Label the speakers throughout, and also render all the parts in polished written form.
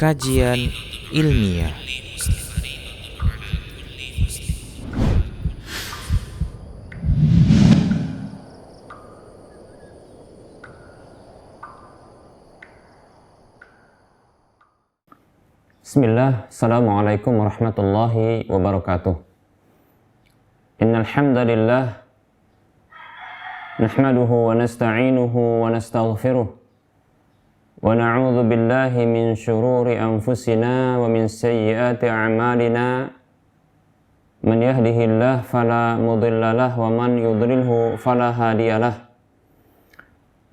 Speaker 1: kajian ilmiah.
Speaker 2: Bismillah, Assalamualaikum warahmatullahi wabarakatuh. Innal hamdalillah nahmaduhu wa nasta'inuhu wa nastaghfiruh wa na'udzu billahi min shururi anfusina wa min sayyiati a'malina. Man yahdihillahu fala mudilla lahu wa man yudlilhu fala hadiyalah.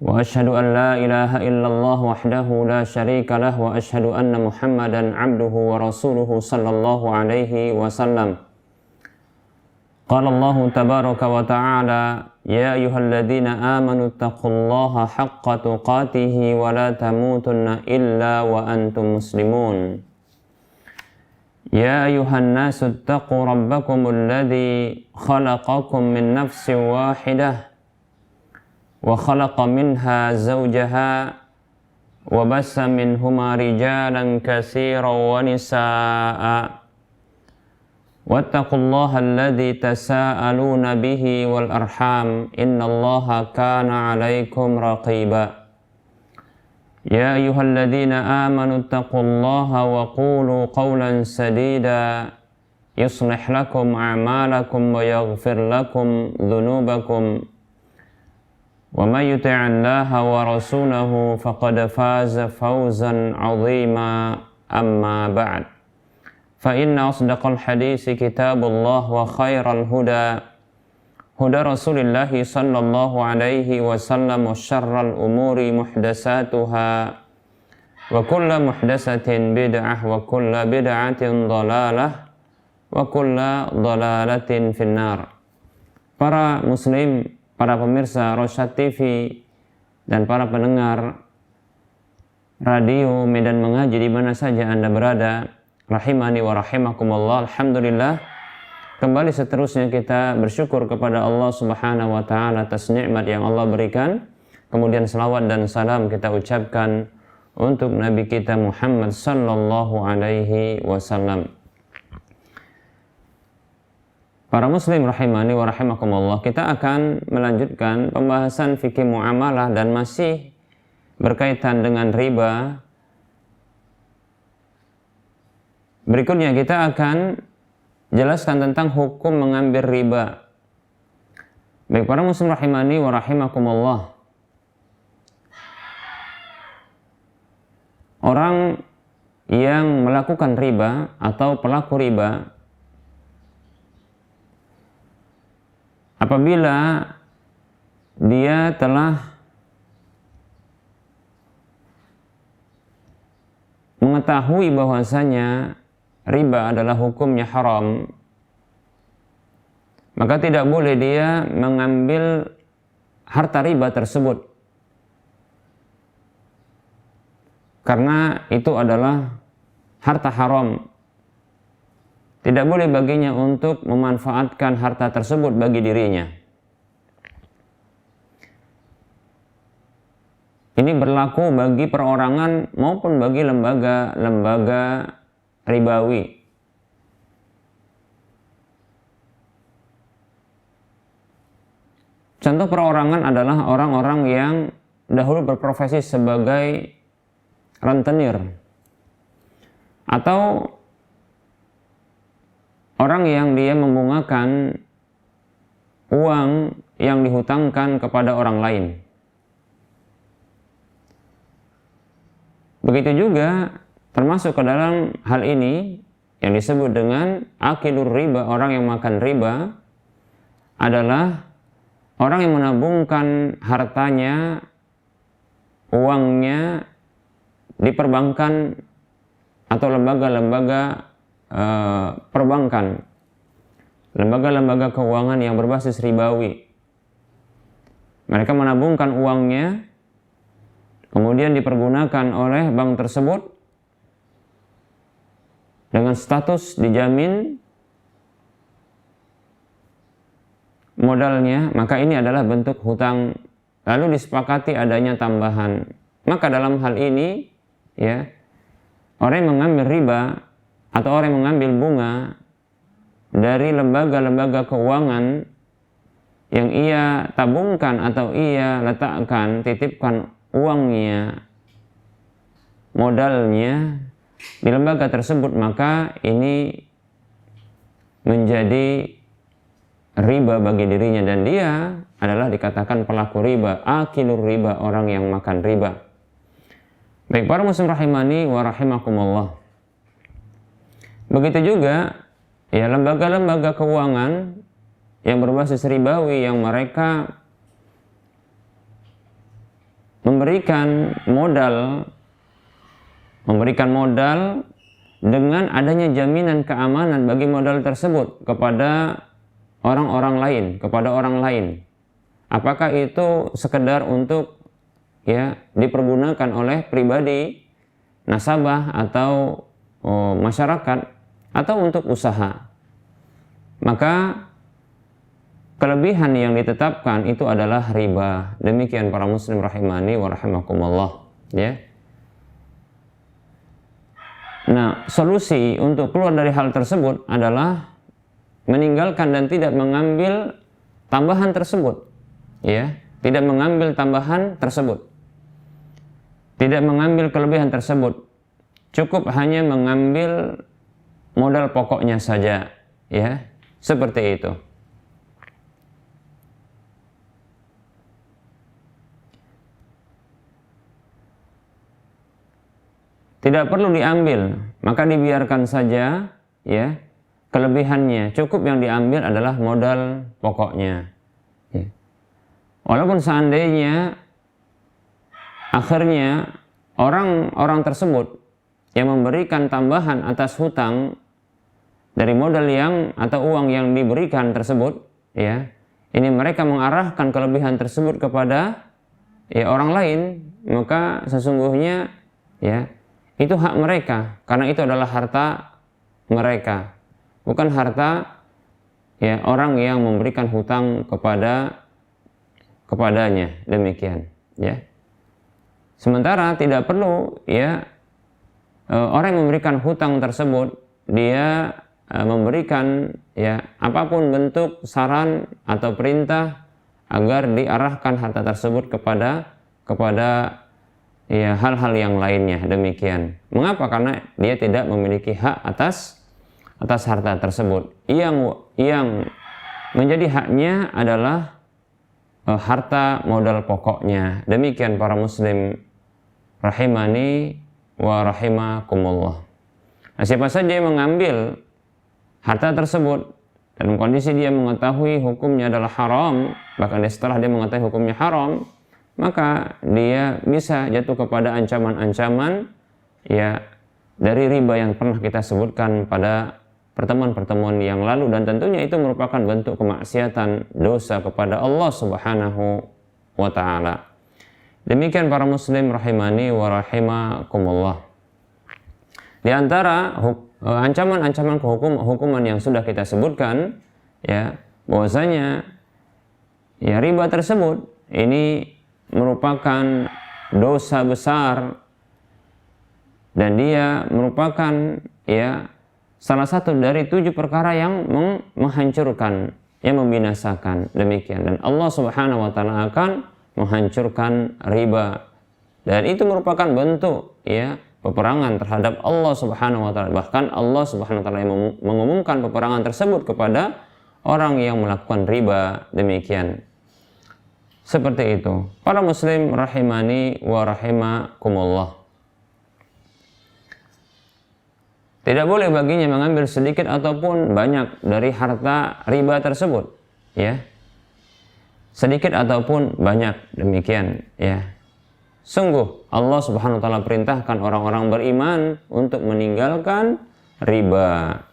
Speaker 2: Wa ashhadu an la ilaha illallah wahdahu la syarika lah wa ashhadu anna Muhammadan abduhu wa rasuluhu sallallahu alaihi wasallam. Qala Allah tabaraka wa ta'ala, ya ayyuhalladzina amanu taqullaha haqqa tuqatih wa la tamutunna illa wa antum muslimun. Ya ayyuhan nasu taqu rabbakumul ladzi khalaqakum min nafsin wahidah wa khalaqa minha zawjaha wa bassa minhuma rijalan katsiran wa nisaa'a wattaqullaha alladzi tasaaluna bihi wal arham innallaha kana 'alaikum raqiba. Ya ayyuhalladzina amanu taqullaha wa qulu qawlan sadida yuslih lakum a'malakum wa yaghfir lakum dhunubakum. Wa may yuti'illaha wa rasulahu faqad faza fawzan 'azima, amma ba'd. Fa inna asdaqal haditsi kitabullah wa khairal huda Rasulillah sallallahu alaihi wasallam wa syarral umuri muhdatsatuha wa kullu muhdatsatin bid'ah wa kullu bid'atin dhalalah wa kullu dhalalatin finnar. Para muslim, para pemirsa Rosyad TV dan para pendengar radio Medan Mengaji di mana saja Anda berada, rahimani wa rahimakumullah. Alhamdulillah, kembali seterusnya kita bersyukur kepada Allah Subhanahu wa taala atas nikmat yang Allah berikan. Kemudian selawat dan salam kita ucapkan untuk Nabi kita Muhammad sallallahu alaihi wasallam. Para muslim rahimani wa rahimakumullah, kita akan melanjutkan pembahasan fikih muamalah dan masih berkaitan dengan riba. Berikutnya kita akan jelaskan tentang hukum mengambil riba. Baik para muslim rahimani wa rahimakumullah, orang yang melakukan riba atau pelaku riba, apabila dia telah mengetahui bahwasanya riba adalah hukumnya haram, maka tidak boleh dia mengambil harta riba tersebut, karena itu adalah harta haram. Tidak boleh baginya untuk memanfaatkan harta tersebut bagi dirinya. Ini berlaku bagi perorangan maupun bagi lembaga-lembaga ribawi. Contoh perorangan adalah orang-orang yang dahulu berprofesi sebagai rentenir atau orang yang dia membungakan uang yang dihutangkan kepada orang lain. Begitu juga termasuk ke dalam hal ini yang disebut dengan akilur riba, orang yang makan riba, adalah orang yang menabungkan hartanya, uangnya di perbankan atau lembaga-lembaga perbankan, lembaga-lembaga keuangan yang berbasis ribawi. Mereka menabungkan uangnya, kemudian dipergunakan oleh bank tersebut dengan status dijamin modalnya, maka ini adalah bentuk hutang. Lalu disepakati adanya tambahan. Maka dalam hal ini, ya, orang yang mengambil riba atau orang yang mengambil bunga dari lembaga-lembaga keuangan yang ia tabungkan atau ia letakkan, titipkan uangnya, modalnya di lembaga tersebut, maka ini menjadi riba bagi dirinya dan dia adalah dikatakan pelaku riba, akilur riba, orang yang makan riba. Baik para muslim rahimani wa rahimakumullah. Begitu juga ya lembaga-lembaga keuangan yang berbasis ribawi yang mereka memberikan modal dengan adanya jaminan keamanan bagi modal tersebut kepada orang lain. Apakah itu sekedar untuk ya dipergunakan oleh pribadi, nasabah atau masyarakat atau untuk usaha? Maka kelebihan yang ditetapkan itu adalah riba. Demikian para muslim rahimani wa rahimakumullah, ya. Nah, solusi untuk keluar dari hal tersebut adalah meninggalkan dan tidak mengambil tambahan tersebut, ya. Tidak mengambil tambahan tersebut. Tidak mengambil kelebihan tersebut. Cukup hanya mengambil modal pokoknya saja, ya. Seperti itu. Tidak perlu diambil, maka dibiarkan saja, ya. Kelebihannya cukup, yang diambil adalah modal pokoknya. Ya. Walaupun seandainya akhirnya orang-orang tersebut yang memberikan tambahan atas hutang dari modal yang atau uang yang diberikan tersebut, ya, ini mereka mengarahkan kelebihan tersebut kepada ya orang lain, maka sesungguhnya ya itu hak mereka, karena itu adalah harta mereka, bukan harta ya orang yang memberikan hutang kepadanya. Demikian, ya. Sementara tidak perlu ya orang yang memberikan hutang tersebut dia memberikan ya apapun bentuk saran atau perintah agar diarahkan harta tersebut kepada ya hal-hal yang lainnya. Demikian. Mengapa? Karena dia tidak memiliki hak atas harta tersebut. Yang menjadi haknya adalah harta modal pokoknya. Demikian para muslim rahimani wa rahimakumullah. Nah, siapa saja yang mengambil harta tersebut dalam kondisi dia mengetahui hukumnya adalah haram, bahkan setelah dia mengetahui hukumnya haram, maka dia bisa jatuh kepada ancaman-ancaman ya dari riba yang pernah kita sebutkan pada pertemuan-pertemuan yang lalu, dan tentunya itu merupakan bentuk kemaksiatan, dosa kepada Allah Subhanahu wa taala. Demikian para muslim rahimani wa rahimakumullah. Di antara ancaman-ancaman hukuman yang sudah kita sebutkan ya bahwasanya ya riba tersebut ini merupakan dosa besar dan dia merupakan ya salah satu dari 7 perkara yang menghancurkan, yang membinasakan. Demikian, dan Allah Subhanahu wa taala akan menghancurkan riba, dan itu merupakan bentuk ya peperangan terhadap Allah Subhanahu wa taala. Bahkan Allah Subhanahu wa taala yang mengumumkan peperangan tersebut kepada orang yang melakukan riba. Demikian. Seperti itu. Para muslim rahimani wa rahimakumullah. Tidak boleh baginya mengambil sedikit ataupun banyak dari harta riba tersebut, ya. Sedikit ataupun banyak, demikian, ya. Sungguh Allah Subhanahu wa taala perintahkan orang-orang beriman untuk meninggalkan riba.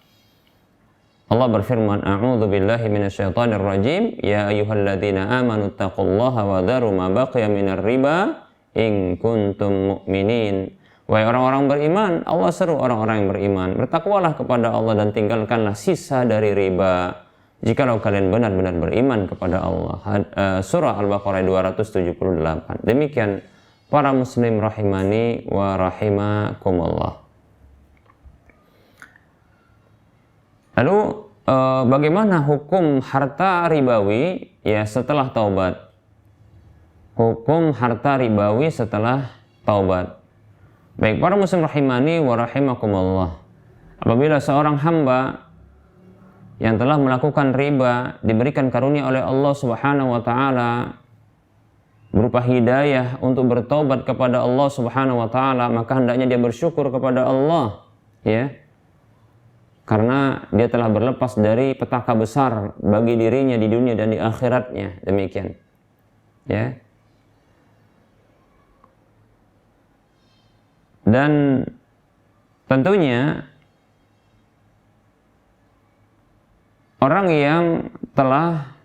Speaker 2: Allah berfirman, A'udzu billahi minasyaitonir rajim, ya ayyuhalladzina amanu taqullaha wa dharu ma baqiya minar riba in kuntum mu'minin. Wahai orang-orang beriman, Allah seru orang-orang yang beriman, bertakwalah kepada Allah dan tinggalkanlah sisa dari riba jikalau kalian benar-benar beriman kepada Allah. Surah Al-Baqarah 278. Demikian para muslim rahimani wa rahimakumullah. Lalu bagaimana hukum harta ribawi ya setelah taubat? Hukum harta ribawi setelah taubat. Baik para muslim rahimani wa rahimakumullah. Apabila seorang hamba yang telah melakukan riba diberikan karunia oleh Allah Subhanahu wa taala berupa hidayah untuk bertobat kepada Allah Subhanahu wa taala, maka hendaknya dia bersyukur kepada Allah ya. Karena dia telah berlepas dari petaka besar bagi dirinya di dunia dan di akhiratnya, demikian. Ya. Dan tentunya orang yang telah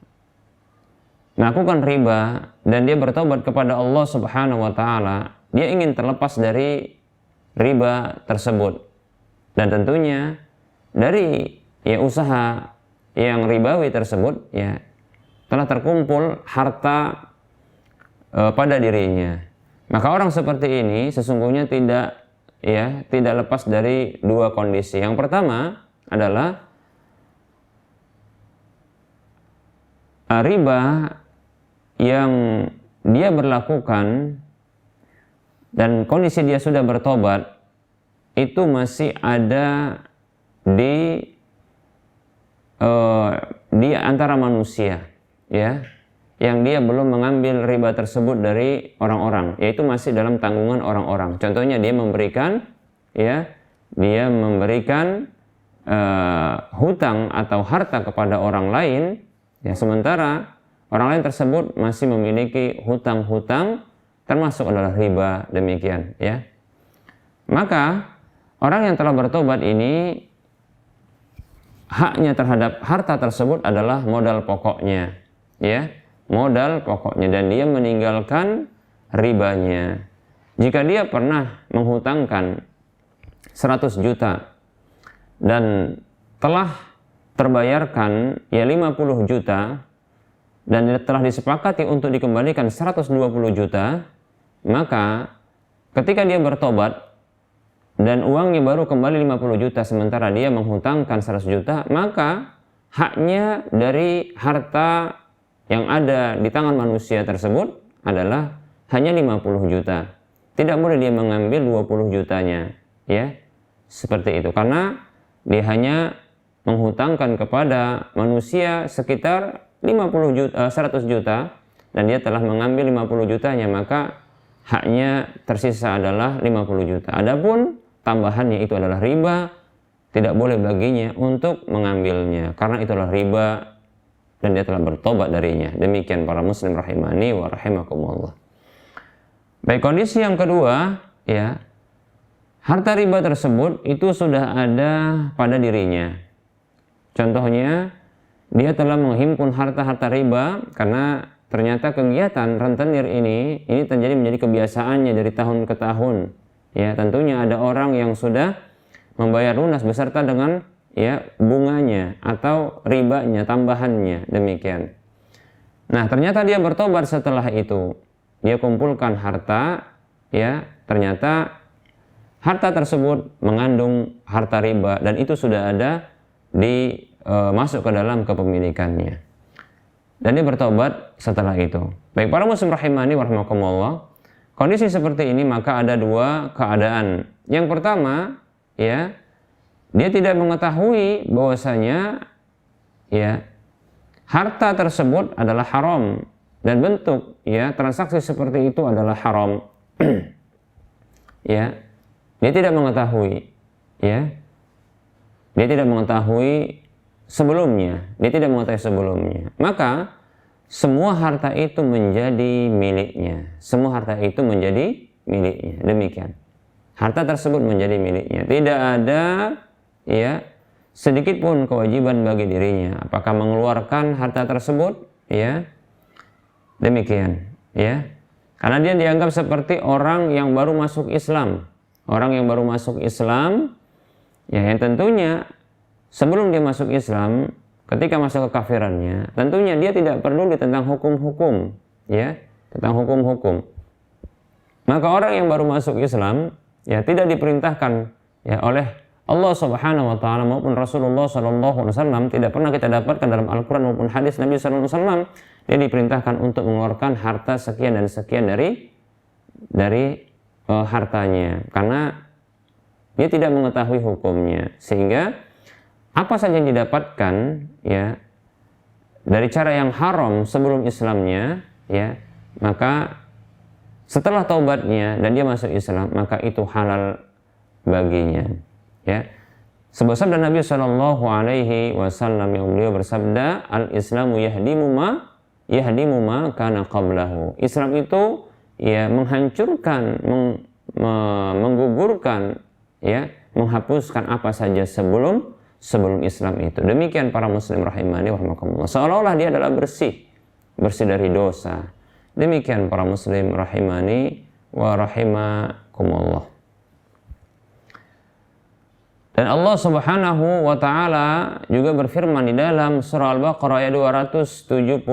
Speaker 2: melakukan riba dan dia bertobat kepada Allah Subhanahu wa taala, dia ingin terlepas dari riba tersebut. Dan tentunya dari ya usaha yang ribawi tersebut ya telah terkumpul harta pada dirinya. Maka orang seperti ini sesungguhnya tidak lepas dari dua kondisi. Yang pertama adalah riba yang dia berlakukan dan kondisi dia sudah bertobat itu masih ada di antara manusia ya, yang dia belum mengambil riba tersebut dari orang-orang, yaitu masih dalam tanggungan orang-orang. Contohnya dia memberikan hutang atau harta kepada orang lain ya, sementara orang lain tersebut masih memiliki hutang-hutang termasuk adalah riba, demikian ya. Maka orang yang telah bertobat ini haknya terhadap harta tersebut adalah modal pokoknya ya, modal pokoknya, dan dia meninggalkan ribanya. Jika dia pernah menghutangkan 100 juta dan telah terbayarkan ya 50 juta dan telah disepakati untuk dikembalikan 120 juta, maka ketika dia bertobat dan uangnya baru kembali 50 juta sementara dia menghutangkan 100 juta, maka haknya dari harta yang ada di tangan manusia tersebut adalah hanya 50 juta. Tidak boleh dia mengambil 20 jutanya ya, seperti itu, karena dia hanya menghutangkan kepada manusia sekitar 100 juta dan dia telah mengambil 50 jutanya, maka haknya tersisa adalah 50 juta. Adapun tambahannya itu adalah riba, tidak boleh baginya untuk mengambilnya karena itu adalah riba dan dia telah bertobat darinya. Demikian para muslim rahimani wa rahimakumullah. Baik, kondisi yang kedua ya, harta riba tersebut itu sudah ada pada dirinya. Contohnya dia telah menghimpun harta-harta riba karena ternyata kegiatan rentenir ini terjadi menjadi kebiasaannya dari tahun ke tahun. Ya, tentunya ada orang yang sudah membayar lunas beserta dengan ya bunganya atau ribanya, tambahannya, demikian. Nah, ternyata dia bertobat setelah itu. Dia kumpulkan harta, ya, ternyata harta tersebut mengandung harta riba dan itu sudah ada masuk ke dalam kepemilikannya. Dan dia bertobat setelah itu. Baik para muslim rahimani wa rahimakumullah, kondisi seperti ini maka ada dua keadaan. Yang pertama, ya, dia tidak mengetahui bahwasanya ya harta tersebut adalah haram dan bentuk ya transaksi seperti itu adalah haram. Ya, dia tidak mengetahui, ya, dia tidak mengetahui sebelumnya, maka semua harta itu menjadi miliknya, demikian. Harta tersebut menjadi miliknya, tidak ada ya sedikit pun kewajiban bagi dirinya apakah mengeluarkan harta tersebut, ya, demikian, ya, karena dia dianggap seperti orang yang baru masuk Islam, ya, yang tentunya sebelum dia masuk Islam, ketika masa kekafirannya, tentunya dia tidak peduli tentang hukum-hukum, ya, tentang hukum-hukum. Maka orang yang baru masuk Islam, ya, tidak diperintahkan ya oleh Allah Subhanahu wa taala maupun Rasulullah sallallahu alaihi wasallam tidak pernah kita dapatkan dalam Al-Qur'an maupun hadis Nabi sallallahu alaihi wasallam dia diperintahkan untuk mengeluarkan harta sekian dan sekian dari hartanya, karena dia tidak mengetahui hukumnya. Sehingga apa saja yang didapatkan ya dari cara yang haram sebelum Islamnya, ya, maka setelah taubatnya dan dia masuk Islam, maka itu halal baginya. Ya, sebab sabda Nabi Shallallahu Alaihi Wasallam yang beliau bersabda, al-Islamu yahdimu ma kana qablahu. Islam itu ya menghancurkan, menggugurkan, ya, menghapuskan apa saja sebelum Islam itu. Demikian para muslim rahimani wa rahimakumullah. Seolah-olah dia adalah bersih dari dosa. Demikian para muslim rahimani wa rahimakumullah. Dan Allah Subhanahu wa taala juga berfirman di dalam surah Al-Baqarah ayat 275.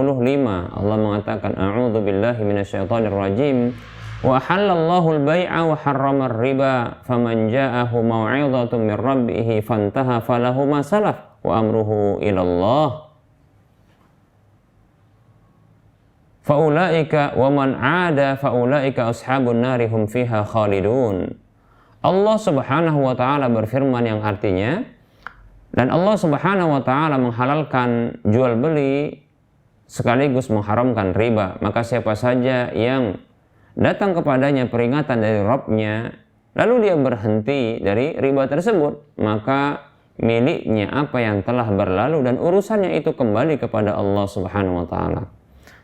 Speaker 2: Allah mengatakan, a'udzu billahi minasyaitonir rajim. Wa halallahu al-bai'a wa harrama ar-riba faman ja'ahu mau'izatun min rabbih fantaha falahu ma salaf wa amruhu ila Allah. Faulaika wa man 'ada faulaika ashabun nari hum fiha khalidun. Allah Subhanahu wa taala berfirman yang artinya, dan Allah Subhanahu wa taala menghalalkan jual beli sekaligus mengharamkan riba. Maka siapa saja yang datang kepadanya peringatan dari Rabb-nya lalu dia berhenti dari riba tersebut, maka miliknya apa yang telah berlalu dan urusannya itu kembali kepada Allah Subhanahu wa taala.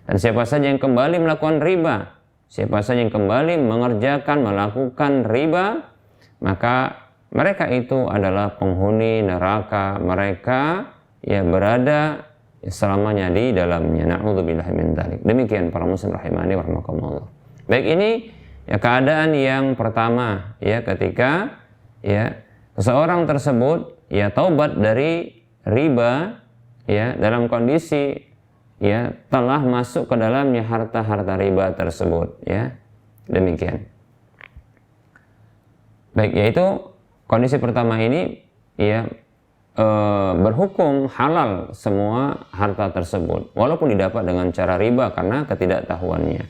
Speaker 2: Dan siapa saja yang kembali melakukan riba, siapa saja yang kembali melakukan riba, maka mereka itu adalah penghuni neraka, mereka ya berada selamanya di dalamnya. Na'udzubillahi min dzalik. Demikian para muslim rahimani wa rahimakumullah. Baik, ini ya keadaan yang pertama ya ketika ya seseorang tersebut ya taubat dari riba ya dalam kondisi ya telah masuk ke dalamnya harta-harta riba tersebut ya. Demikian. Baik, yaitu kondisi pertama ini ya berhukum halal semua harta tersebut walaupun didapat dengan cara riba karena ketidaktahuannya.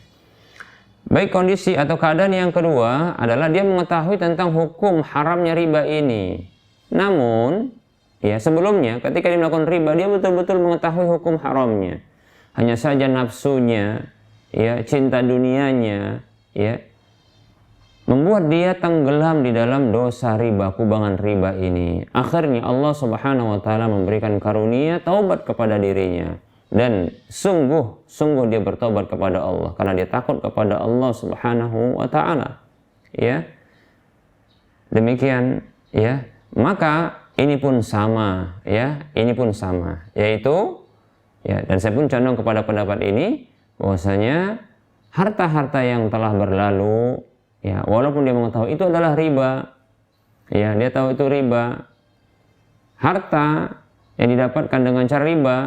Speaker 2: Baik, kondisi atau keadaan yang kedua adalah dia mengetahui tentang hukum haramnya riba ini. Namun ya sebelumnya ketika dia melakukan riba dia betul-betul mengetahui hukum haramnya. Hanya saja nafsunya ya, cinta dunianya ya membuat dia tenggelam di dalam dosa riba, kubangan riba ini. Akhirnya Allah Subhanahu wa taala memberikan karunia taubat kepada dirinya, dan sungguh dia bertobat kepada Allah karena dia takut kepada Allah Subhanahu wa taala. Ya. Demikian ya. Maka ini pun sama ya, yaitu ya, dan saya pun condong kepada pendapat ini bahwasanya harta-harta yang telah berlalu ya, walaupun dia mengetahui itu adalah riba, ya, dia tahu itu riba, harta yang didapatkan dengan cara riba,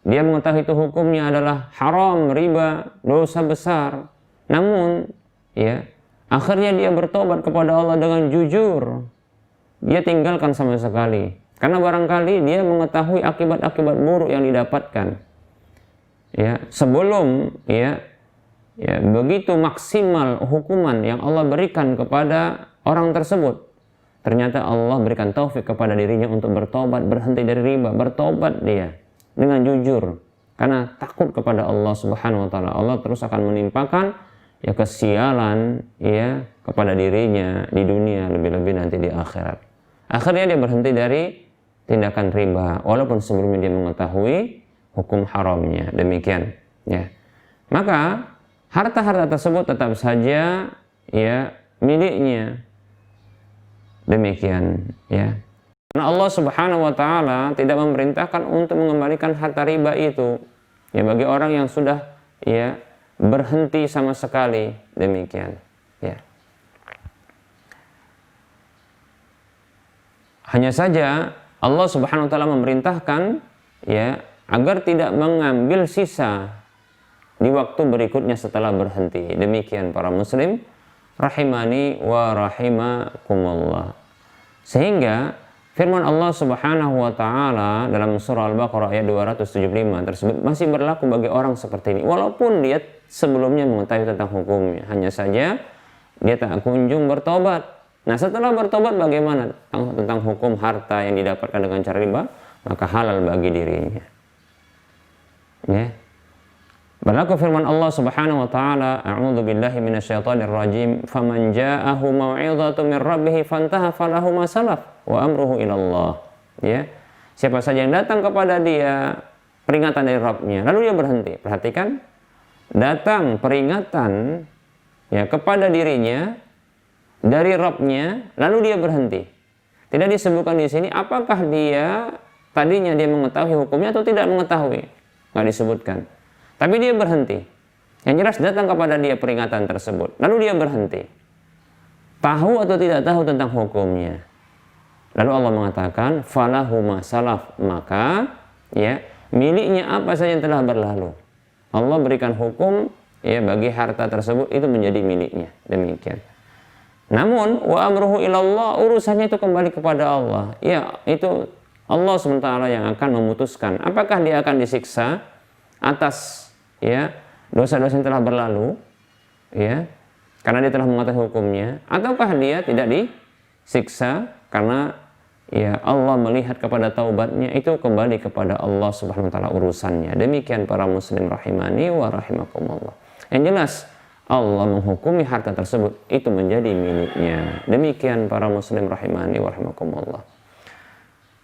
Speaker 2: dia mengetahui itu hukumnya adalah haram, riba, dosa besar. Namun, ya, akhirnya dia bertobat kepada Allah dengan jujur. Dia tinggalkan sama sekali, karena barangkali dia mengetahui akibat-akibat buruk yang didapatkan. Ya, sebelum ya begitu maksimal hukuman yang Allah berikan kepada orang tersebut, ternyata Allah berikan taufik kepada dirinya untuk bertobat, berhenti dari riba, bertobat dia dengan jujur karena takut kepada Allah Subhanahu wa taala. Allah terus akan menimpakan ya kesialan ya kepada dirinya di dunia, lebih-lebih nanti di akhirat. Akhirnya dia berhenti dari tindakan riba walaupun sebelumnya dia mengetahui hukum haramnya. Demikian ya. Maka harta-harta tersebut tetap saja ya miliknya. Demikian ya. Karena Allah Subhanahu wa taala tidak memerintahkan untuk mengembalikan harta riba itu ya bagi orang yang sudah ya berhenti sama sekali. Demikian ya. Hanya saja Allah Subhanahu wa taala memerintahkan ya agar tidak mengambil sisa di waktu berikutnya setelah berhenti. Demikian para muslim rahimani wa rahimakumullah. Sehingga firman Allah Subhanahu wa taala dalam surah Al-Baqarah ayat 275 tersebut masih berlaku bagi orang seperti ini walaupun dia sebelumnya mengetahui tentang hukumnya, hanya saja dia tak kunjung bertobat. Nah, setelah bertobat bagaimana tentang hukum harta yang didapatkan dengan cara riba? Maka halal bagi dirinya. Ya. Berlaku firman Allah Subhanahu wa taala, "A'udzu billahi minasyaitonir rajim. Faman ja'ahu mau'izatun min rabbih fantaha falahu ma salaf wa amruhu ila Allah." Ya. Siapa saja yang datang kepada dia peringatan dari Rabb-nya, lalu dia berhenti. Perhatikan, datang peringatan ya kepada dirinya dari Rabb-nya, lalu dia berhenti. Tidak disebutkan di sini apakah dia tadinya dia mengetahui hukumnya atau tidak mengetahui. Nggak disebutkan. Tapi dia berhenti. Yang jelas datang kepada dia peringatan tersebut. Lalu dia berhenti. Tahu atau tidak tahu tentang hukumnya. Lalu Allah mengatakan, falahu ma salaf. Maka ya miliknya apa saja yang telah berlalu. Allah berikan hukum ya bagi harta tersebut itu menjadi miliknya. Demikian. Namun wa amruhu ilallah, urusannya itu kembali kepada Allah. Ya, itu Allah SWT yang akan memutuskan apakah dia akan disiksa atas ya dosa-dosa yang telah berlalu ya karena dia telah mengetahui hukumnya, ataukah dia tidak disiksa karena ya Allah melihat kepada taubatnya. Itu kembali kepada Allah Subhanahu wa taala urusannya. Demikian para muslim rahimani wa rahimakumullah. Yang jelas Allah menghukumi harta tersebut itu menjadi miliknya. Demikian para muslim rahimani wa rahimakumullah.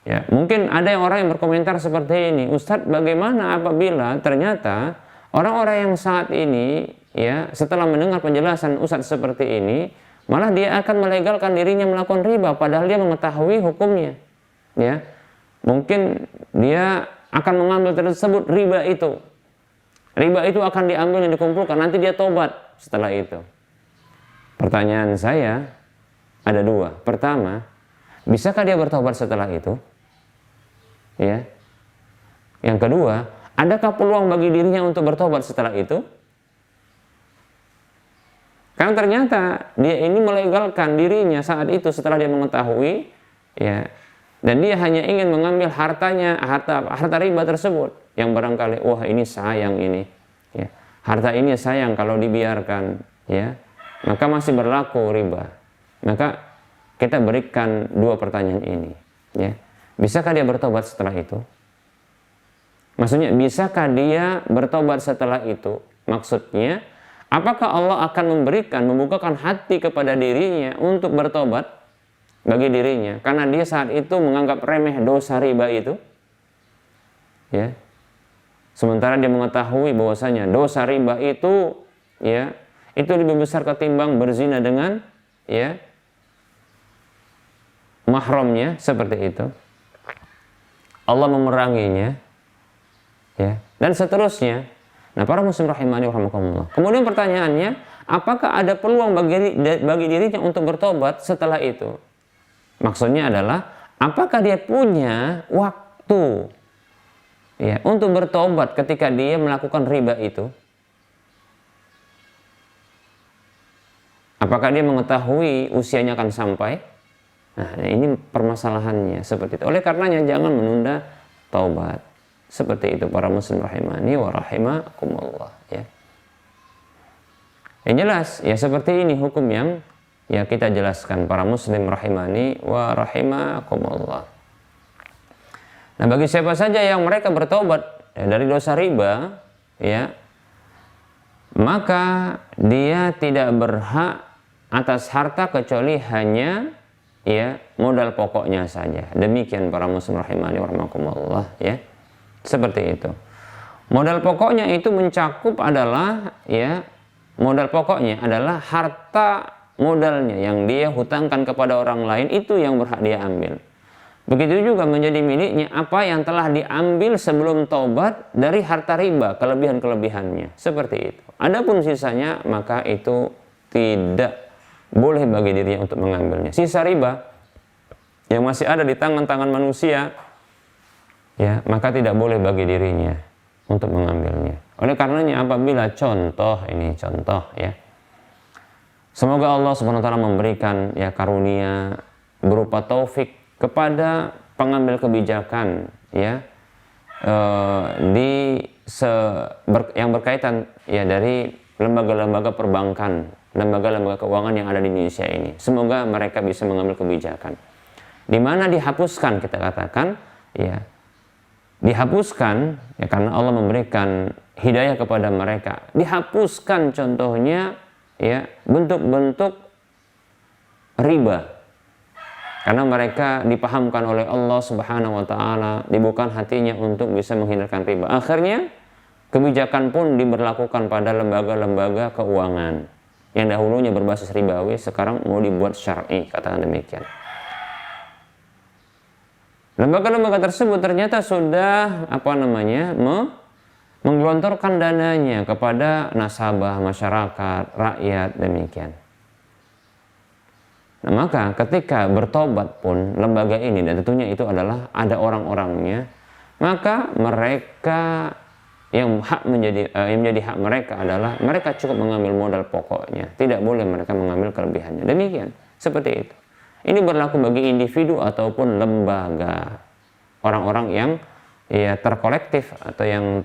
Speaker 2: Ya, mungkin ada orang yang berkomentar seperti ini, Ustadz, bagaimana apabila ternyata orang-orang yang saat ini ya setelah mendengar penjelasan Ustadz seperti ini malah dia akan melegalkan dirinya melakukan riba padahal dia mengetahui hukumnya. Ya. Mungkin dia akan mengambil tersebut riba itu. Riba itu akan diambil dan dikumpulkan, nanti dia tobat setelah itu. Pertanyaan saya ada dua. Pertama, bisakah dia bertobat setelah itu? Ya. Yang kedua, adakah peluang bagi dirinya untuk bertobat setelah itu? Karena ternyata dia ini melegalkan dirinya saat itu setelah dia mengetahui, ya, dan dia hanya ingin mengambil hartanya, harta riba tersebut, yang barangkali wah ini sayang ini, ya, harta ini sayang kalau dibiarkan, ya, maka masih berlaku riba. Maka kita berikan dua pertanyaan ini, ya. Bisakah dia bertobat setelah itu? Maksudnya, bisakah dia bertobat setelah itu? Maksudnya, apakah Allah akan membukakan hati kepada dirinya untuk bertobat bagi dirinya? Karena dia saat itu menganggap remeh dosa riba itu. Ya. Sementara dia mengetahui bahwasanya dosa riba itu, ya, itu lebih besar ketimbang berzina dengan, ya, mahramnya, seperti itu. Allah memeranginya, ya, dan seterusnya. Nah, para muslim rahimani wa rahimakumullah. Kemudian pertanyaannya, apakah ada peluang bagi dirinya untuk bertobat setelah itu? Maksudnya adalah, apakah dia punya waktu, ya, untuk bertobat ketika dia melakukan riba itu? Apakah dia mengetahui usianya akan sampai? Nah, ini permasalahannya seperti itu. Oleh karenanya jangan menunda taubat. Seperti itu para muslim rahimani wa rahimakumullah, ya. Yang jelas ya seperti ini hukum yang ya kita jelaskan para muslim rahimani wa rahimakumullah. Nah, bagi siapa saja yang mereka bertobat ya, dari dosa riba, ya, maka dia tidak berhak atas harta kecuali hanya ya modal pokoknya saja. Demikian para muslim rahimani wa rahimakumullah, ya. Seperti itu. Modal pokoknya itu mencakup adalah ya modal pokoknya adalah harta modalnya yang dia hutangkan kepada orang lain, itu yang berhak dia ambil. Begitu juga menjadi miliknya apa yang telah diambil sebelum taubat dari harta riba, kelebihan-kelebihannya. Seperti itu. Adapun sisanya maka itu tidak boleh bagi dirinya untuk mengambilnya. Sisa riba yang masih ada di tangan-tangan manusia, ya, maka tidak boleh bagi dirinya untuk mengambilnya. Oleh karenanya apabila contoh, ya, semoga Allah Subhanahu wa taala memberikan ya karunia berupa taufik kepada pengambil kebijakan ya yang berkaitan ya dari lembaga-lembaga perbankan, lembaga-lembaga keuangan yang ada di Indonesia ini. Semoga mereka bisa mengambil kebijakan. Di mana dihapuskan, kita katakan ya, dihapuskan ya karena Allah memberikan hidayah kepada mereka. Dihapuskan contohnya ya bentuk-bentuk riba. Karena mereka dipahamkan oleh Allah Subhanahu wa taala, dibukakan hatinya untuk bisa menghindarkan riba. Akhirnya kebijakan pun diberlakukan pada lembaga-lembaga keuangan yang dahulunya berbasis ribawi, sekarang mau dibuat syar'i, katakan demikian. Lembaga-lembaga tersebut ternyata sudah menggelontorkan dananya kepada nasabah, masyarakat, rakyat, demikian. Nah, maka ketika bertobat pun lembaga ini, dan tentunya itu adalah ada orang-orangnya, maka mereka yang menjadi hak mereka adalah mereka cukup mengambil modal pokoknya, tidak boleh mereka mengambil kelebihannya. Demikian, seperti itu. Ini berlaku bagi individu ataupun lembaga, orang-orang yang ya terkolektif atau yang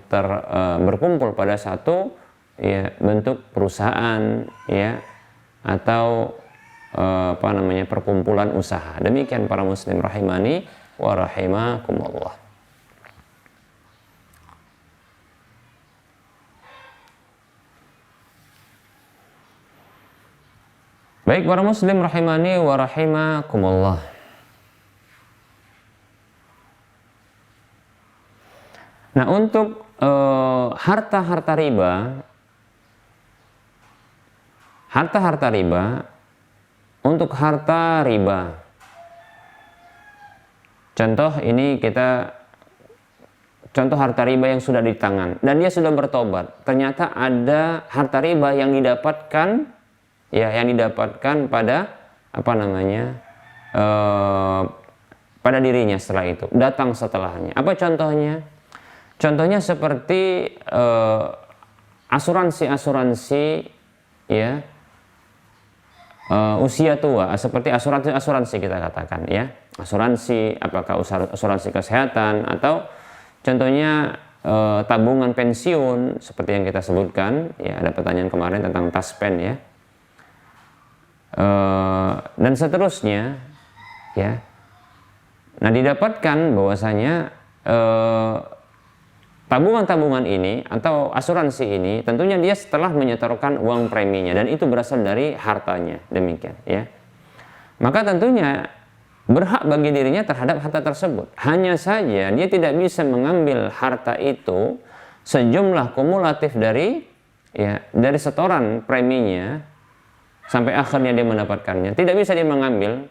Speaker 2: berkumpul pada satu ya bentuk perusahaan ya atau perkumpulan usaha. Demikian para muslim rahimani wa rahimakumullah. Baik para muslim rahimani wa rahimakumullah. Nah, untuk harta-harta riba, untuk harta riba, contoh harta riba yang sudah di tangan dan dia sudah bertobat, ternyata ada harta riba yang didapatkan pada pada dirinya setelah itu, datang setelahnya. Apa contohnya? Contohnya seperti asuransi ya, usia tua, seperti asuransi kita katakan ya, asuransi, apakah asuransi kesehatan atau contohnya tabungan pensiun seperti yang kita sebutkan ya, ada pertanyaan kemarin tentang taspen ya, dan seterusnya ya. Nah, didapatkan bahwasanya tabungan-tabungan ini atau asuransi ini tentunya dia setelah menyetorkan uang preminya dan itu berasal dari hartanya, demikian ya. Maka tentunya berhak bagi dirinya terhadap harta tersebut. Hanya saja dia tidak bisa mengambil harta itu sejumlah kumulatif dari setoran preminya sampai akhirnya dia mendapatkannya. Tidak bisa dia mengambilnya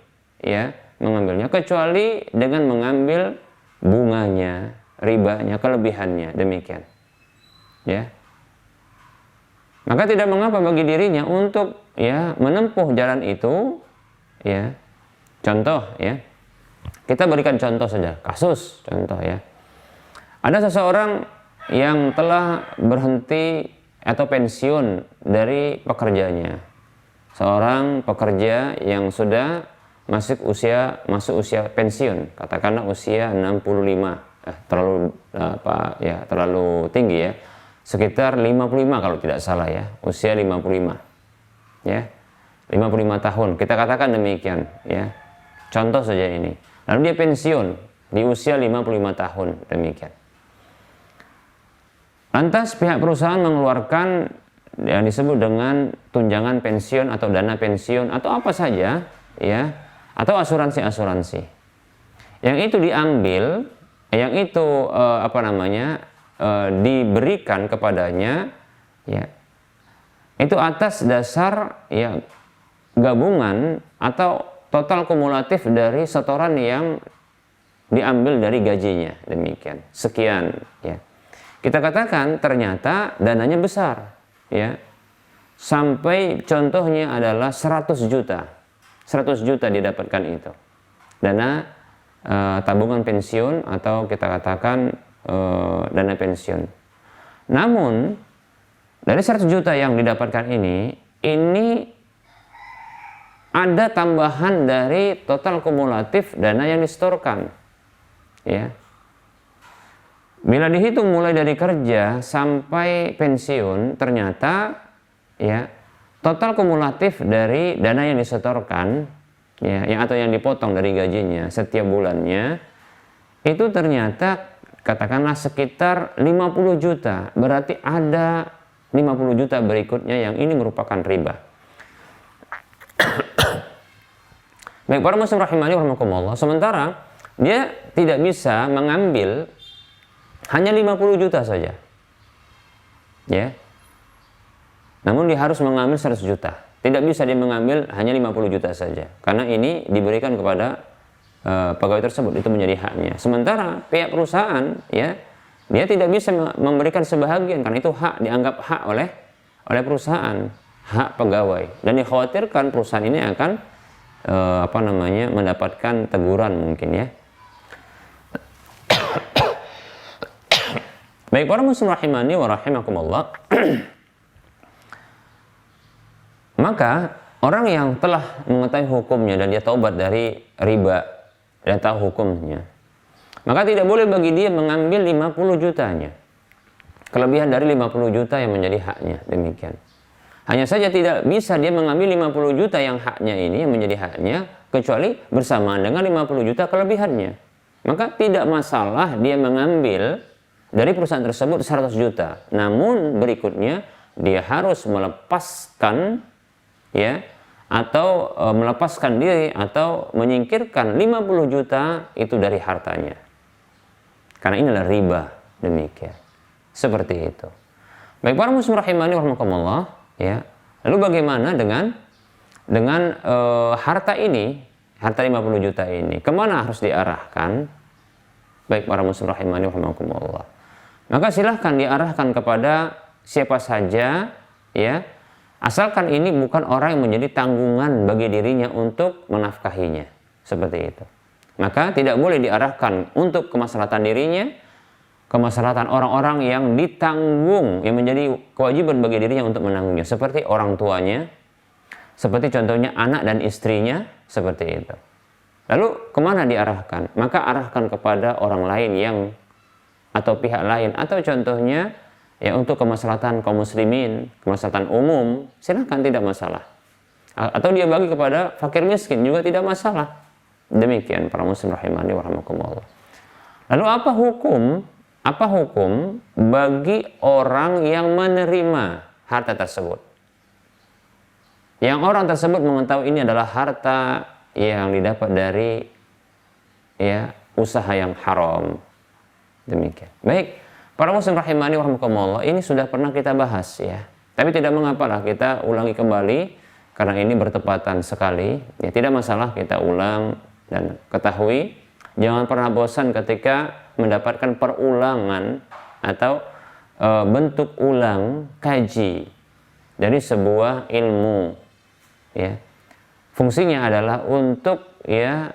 Speaker 2: kecuali dengan mengambil bunganya, ribanya, kelebihannya, demikian ya. Maka tidak mengapa bagi dirinya untuk ya menempuh jalan itu ya. Contoh ya, kita berikan contoh saja, kasus contoh ya. Ada seseorang yang telah berhenti atau pensiun dari pekerjaannya, seorang pekerja yang sudah masuk usia pensiun, katakanlah usia 65, terlalu tinggi ya, sekitar 55 kalau tidak salah ya, usia 55 ya, 55 tahun kita katakan demikian ya, contoh saja ini. Lalu dia pensiun di usia 55 tahun, demikian. Lantas pihak perusahaan mengeluarkan yang disebut dengan tunjangan pensiun atau dana pensiun atau apa saja ya, atau asuransi yang itu diambil, yang itu diberikan kepadanya ya, itu atas dasar ya gabungan atau total kumulatif dari setoran yang diambil dari gajinya, demikian sekian ya. Kita katakan ternyata dananya besar ya, sampai contohnya adalah 100 juta didapatkan itu dana tabungan pensiun atau kita katakan dana pensiun. Namun dari 100 juta yang didapatkan ini ada tambahan dari total kumulatif dana yang disetorkan. Ya. Bila dihitung mulai dari kerja sampai pensiun, ternyata ya total kumulatif dari dana yang disetorkan ya, atau yang dipotong dari gajinya setiap bulannya itu ternyata katakanlah sekitar 50 juta. Berarti ada 50 juta berikutnya yang ini merupakan riba. Baik para muslim rahimani rahimakumullah, sementara dia tidak bisa mengambil hanya 50 juta saja. Ya. Namun dia harus mengambil 100 juta. Tidak bisa dia mengambil hanya 50 juta saja. Karena ini diberikan kepada pegawai tersebut, itu menjadi haknya. Sementara pihak perusahaan ya, dia tidak bisa memberikan sebahagian karena itu hak dianggap hak oleh perusahaan, hak pegawai. Dan dikhawatirkan perusahaan ini akan mendapatkan teguran mungkin ya. Baik para muslim rahimani wa rahimakumullah. Maka orang yang telah mengetahui hukumnya dan dia taubat dari riba dan tahu hukumnya, maka tidak boleh bagi dia mengambil 50 jutanya. Kelebihan dari 50 juta yang menjadi haknya, demikian. Hanya saja tidak bisa dia mengambil 50 juta yang haknya ini, yang menjadi haknya, kecuali bersamaan dengan 50 juta kelebihannya. Maka tidak masalah dia mengambil dari perusahaan tersebut 100 juta. Namun berikutnya dia harus melepaskan ya, atau melepaskan diri atau menyingkirkan 50 juta itu dari hartanya. Karena inilah riba, demikian. Seperti itu. Baik para muslim rahimani rahimakumullah, ya. Lalu bagaimana dengan harta ini, harta 50 juta ini, kemana harus diarahkan? Baik para muslim rahimani rahimakumullah. Maka silahkan diarahkan kepada siapa saja, ya, asalkan ini bukan orang yang menjadi tanggungan bagi dirinya untuk menafkahinya, seperti itu. Maka tidak boleh diarahkan untuk kemaslahatan dirinya, kemaslahatan orang-orang yang ditanggung, yang menjadi kewajiban bagi dirinya untuk menanggungnya, seperti orang tuanya, seperti contohnya anak dan istrinya, seperti itu. Lalu kemana diarahkan? Maka arahkan kepada orang lain yang atau pihak lain, atau contohnya ya untuk kemaslahatan kaum muslimin, kemaslahatan umum, silakan, tidak masalah. Atau dia bagi kepada fakir miskin juga tidak masalah. Demikian para muslim rahimani wa rahimakumullah. Lalu apa hukum bagi orang yang menerima harta tersebut? Yang orang tersebut mengetahui ini adalah harta yang didapat dari ya usaha yang haram. Demikian. Baik, para muslim rahimani wa rahimakumullah, ini sudah pernah kita bahas ya. Tapi tidak mengapalah kita ulangi kembali karena ini bertepatan sekali. Ya tidak masalah kita ulang dan ketahui jangan pernah bosan ketika mendapatkan perulangan atau bentuk ulang kaji dari sebuah ilmu. Ya. Fungsinya adalah untuk ya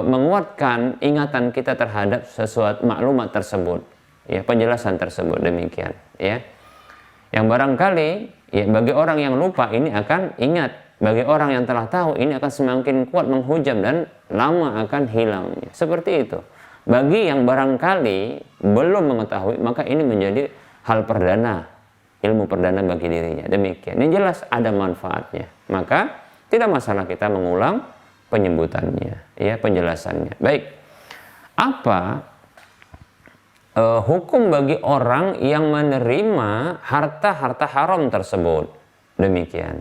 Speaker 2: menguatkan ingatan kita terhadap sesuatu maklumat tersebut, ya, penjelasan tersebut, demikian ya. Yang barangkali ya bagi orang yang lupa ini akan ingat, bagi orang yang telah tahu ini akan semakin kuat menghujam dan lama akan hilangnya, seperti itu. Bagi yang barangkali belum mengetahui, maka ini menjadi hal perdana, ilmu perdana bagi dirinya, demikian. Ini jelas ada manfaatnya, maka tidak masalah kita mengulang penyebutannya, ya, penjelasannya. Baik, apa hukum bagi orang yang menerima harta-harta haram tersebut? Demikian.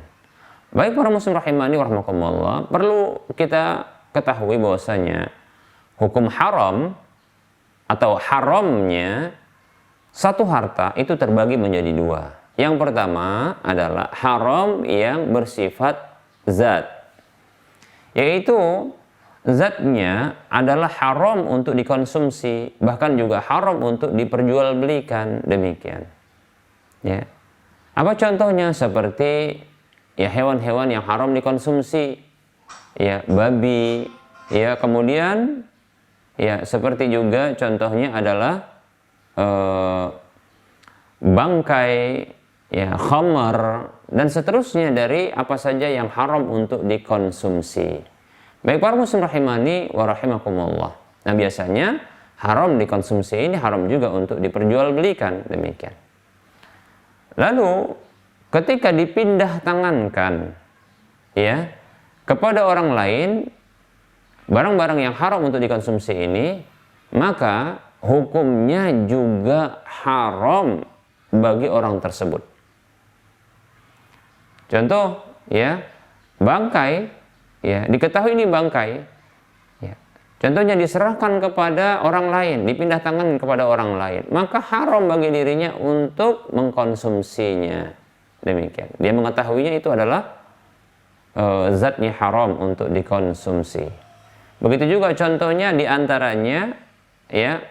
Speaker 2: Baik para muslim rahimani wa rahimakumullah, perlu kita ketahui bahwasanya hukum haram atau haramnya satu harta itu terbagi menjadi dua. Yang pertama adalah haram yang bersifat zat, yaitu zatnya adalah haram untuk dikonsumsi, bahkan juga haram untuk diperjualbelikan, demikian. Ya. Apa contohnya? Seperti ya hewan-hewan yang haram dikonsumsi, ya babi, ya kemudian ya seperti juga contohnya adalah bangkai ya, khamar, dan seterusnya dari apa saja yang haram untuk dikonsumsi. Baik para muslim rahimani wa rahimakumullah. Nah, biasanya haram dikonsumsi ini haram juga untuk diperjualbelikan, demikian. Lalu ketika dipindah tangankan ya kepada orang lain barang-barang yang haram untuk dikonsumsi ini, maka hukumnya juga haram bagi orang tersebut. Contoh ya, bangkai ya, diketahui ini bangkai ya. Contohnya diserahkan kepada orang lain, dipindah tangan kepada orang lain, maka haram bagi dirinya untuk mengkonsumsinya. Demikian. Dia mengetahuinya itu adalah zatnya haram untuk dikonsumsi. Begitu juga contohnya diantaranya ya,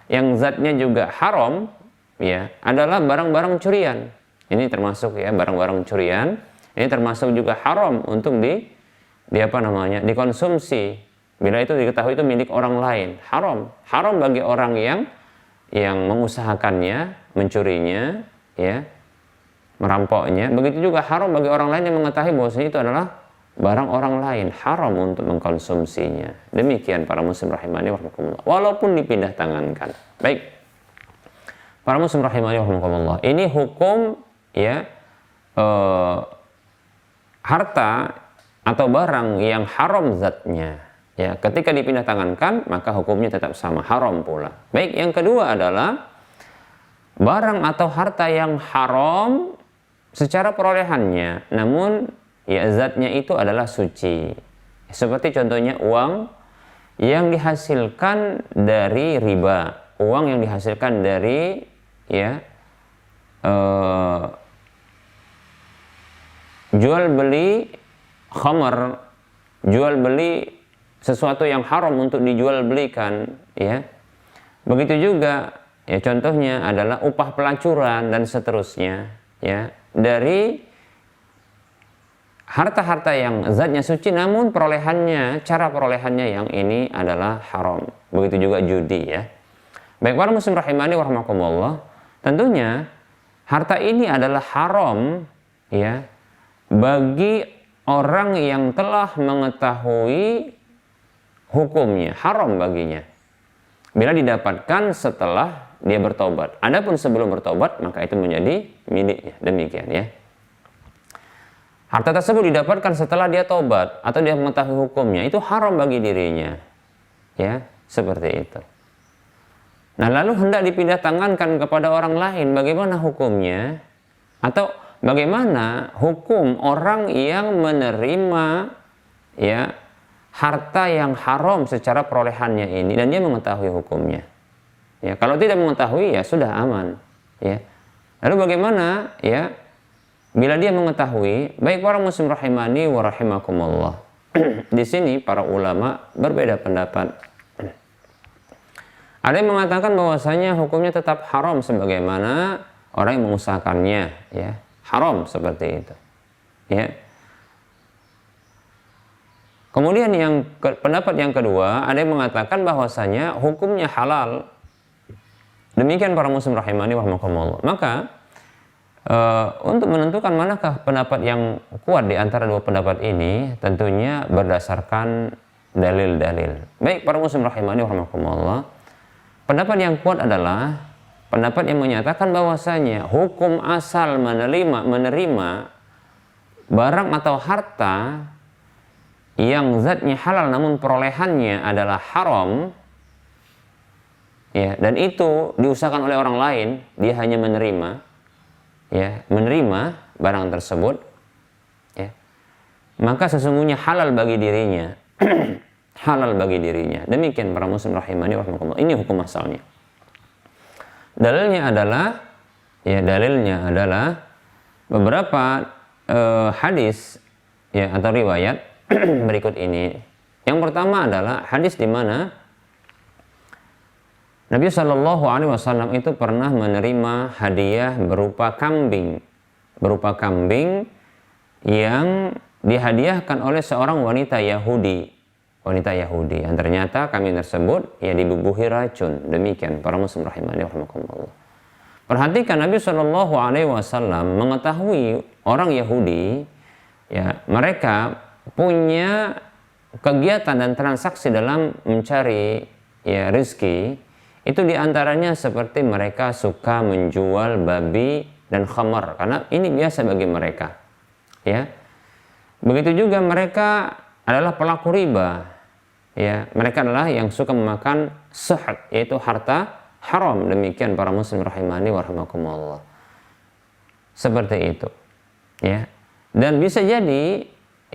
Speaker 2: yang zatnya juga haram ya, adalah barang-barang curian. Ini termasuk ya, barang-barang curian. Ini termasuk juga haram untuk dikonsumsi. Bila itu diketahui itu milik orang lain, haram bagi orang yang mengusahakannya, mencurinya, ya, merampoknya. Begitu juga haram bagi orang lain yang mengetahui bahwasanya itu adalah barang orang lain, haram untuk mengkonsumsinya. Demikian para muslim rahimani wa rahimakumullah. Walaupun dipindah tangankan. Baik. Para muslim rahimani wa rahimakumullah. Ini hukum ya, harta atau barang yang haram zatnya ya, ketika dipindah tangankan maka hukumnya tetap sama, haram pula. Baik, yang kedua adalah barang atau harta yang haram secara perolehannya, namun ya zatnya itu adalah suci. Seperti contohnya uang yang dihasilkan dari riba, uang yang dihasilkan dari ya jual beli khamar, jual beli sesuatu yang haram untuk dijual belikan ya. Begitu juga ya, contohnya adalah upah pelacuran dan seterusnya ya, dari harta-harta yang zatnya suci namun perolehannya, cara perolehannya yang ini adalah haram. Begitu juga judi ya. Baik para muslim rahimani wa rahimakumullah, tentunya harta ini adalah haram ya bagi orang yang telah mengetahui hukumnya, haram baginya bila didapatkan setelah dia bertobat. Adapun sebelum bertobat maka itu menjadi miliknya. Demikian ya. Harta tersebut didapatkan setelah dia tobat atau dia mengetahui hukumnya, itu haram bagi dirinya. Ya, seperti itu. Nah, lalu hendak dipindah tangankan kepada orang lain, bagaimana hukumnya? Atau bagaimana hukum orang yang menerima ya harta yang haram secara perolehannya ini dan dia mengetahui hukumnya? Ya, kalau tidak mengetahui ya sudah aman, ya. Lalu bagaimana ya bila dia mengetahui? Baik para muslim rahimani wa rahimakumullah. Di sini para ulama berbeda pendapat. Ada yang mengatakan bahwasanya hukumnya tetap haram sebagaimana orang yang mengusahakannya, ya. Haram seperti itu. Ya. Kemudian pendapat yang kedua, ada yang mengatakan bahwasanya hukumnya halal. Demikian para muslim rahimani wa rahimakumullah. Maka untuk menentukan manakah pendapat yang kuat di antara dua pendapat ini, tentunya berdasarkan dalil-dalil. Baik para muslim rahimani wa rahimakumullah, pendapat yang kuat adalah pendapat yang menyatakan bahwasanya hukum asal menerima barang atau harta yang zatnya halal namun perolehannya adalah haram, ya, dan itu diusahakan oleh orang lain, dia hanya menerima, ya, menerima barang tersebut, ya, maka sesungguhnya halal bagi dirinya. Halal bagi dirinya. Demikian para muslim rahimani wa rahimakumullah. Ini hukum asalnya. Dalilnya adalah beberapa hadis ya atau riwayat berikut ini. Yang pertama adalah hadis di mana Nabi Shallallahu Alaihi Wasallam itu pernah menerima hadiah berupa kambing yang dihadiahkan oleh seorang wanita Yahudi. Yang ternyata kambing tersebut ya dibubuhi racun. Demikian para muslim rahimani wa rahimakumullah. Perhatikan Nabi Shallallahu Alaihi Wasallam mengetahui orang Yahudi, ya mereka punya kegiatan dan transaksi dalam mencari ya rizki, itu diantaranya seperti mereka suka menjual babi dan khamar karena ini biasa bagi mereka, ya. Begitu juga mereka adalah pelaku riba, ya mereka adalah yang suka memakan suhud, yaitu harta haram. Demikian para muslim rahimani wa rahimakumullah, seperti itu, ya. Dan bisa jadi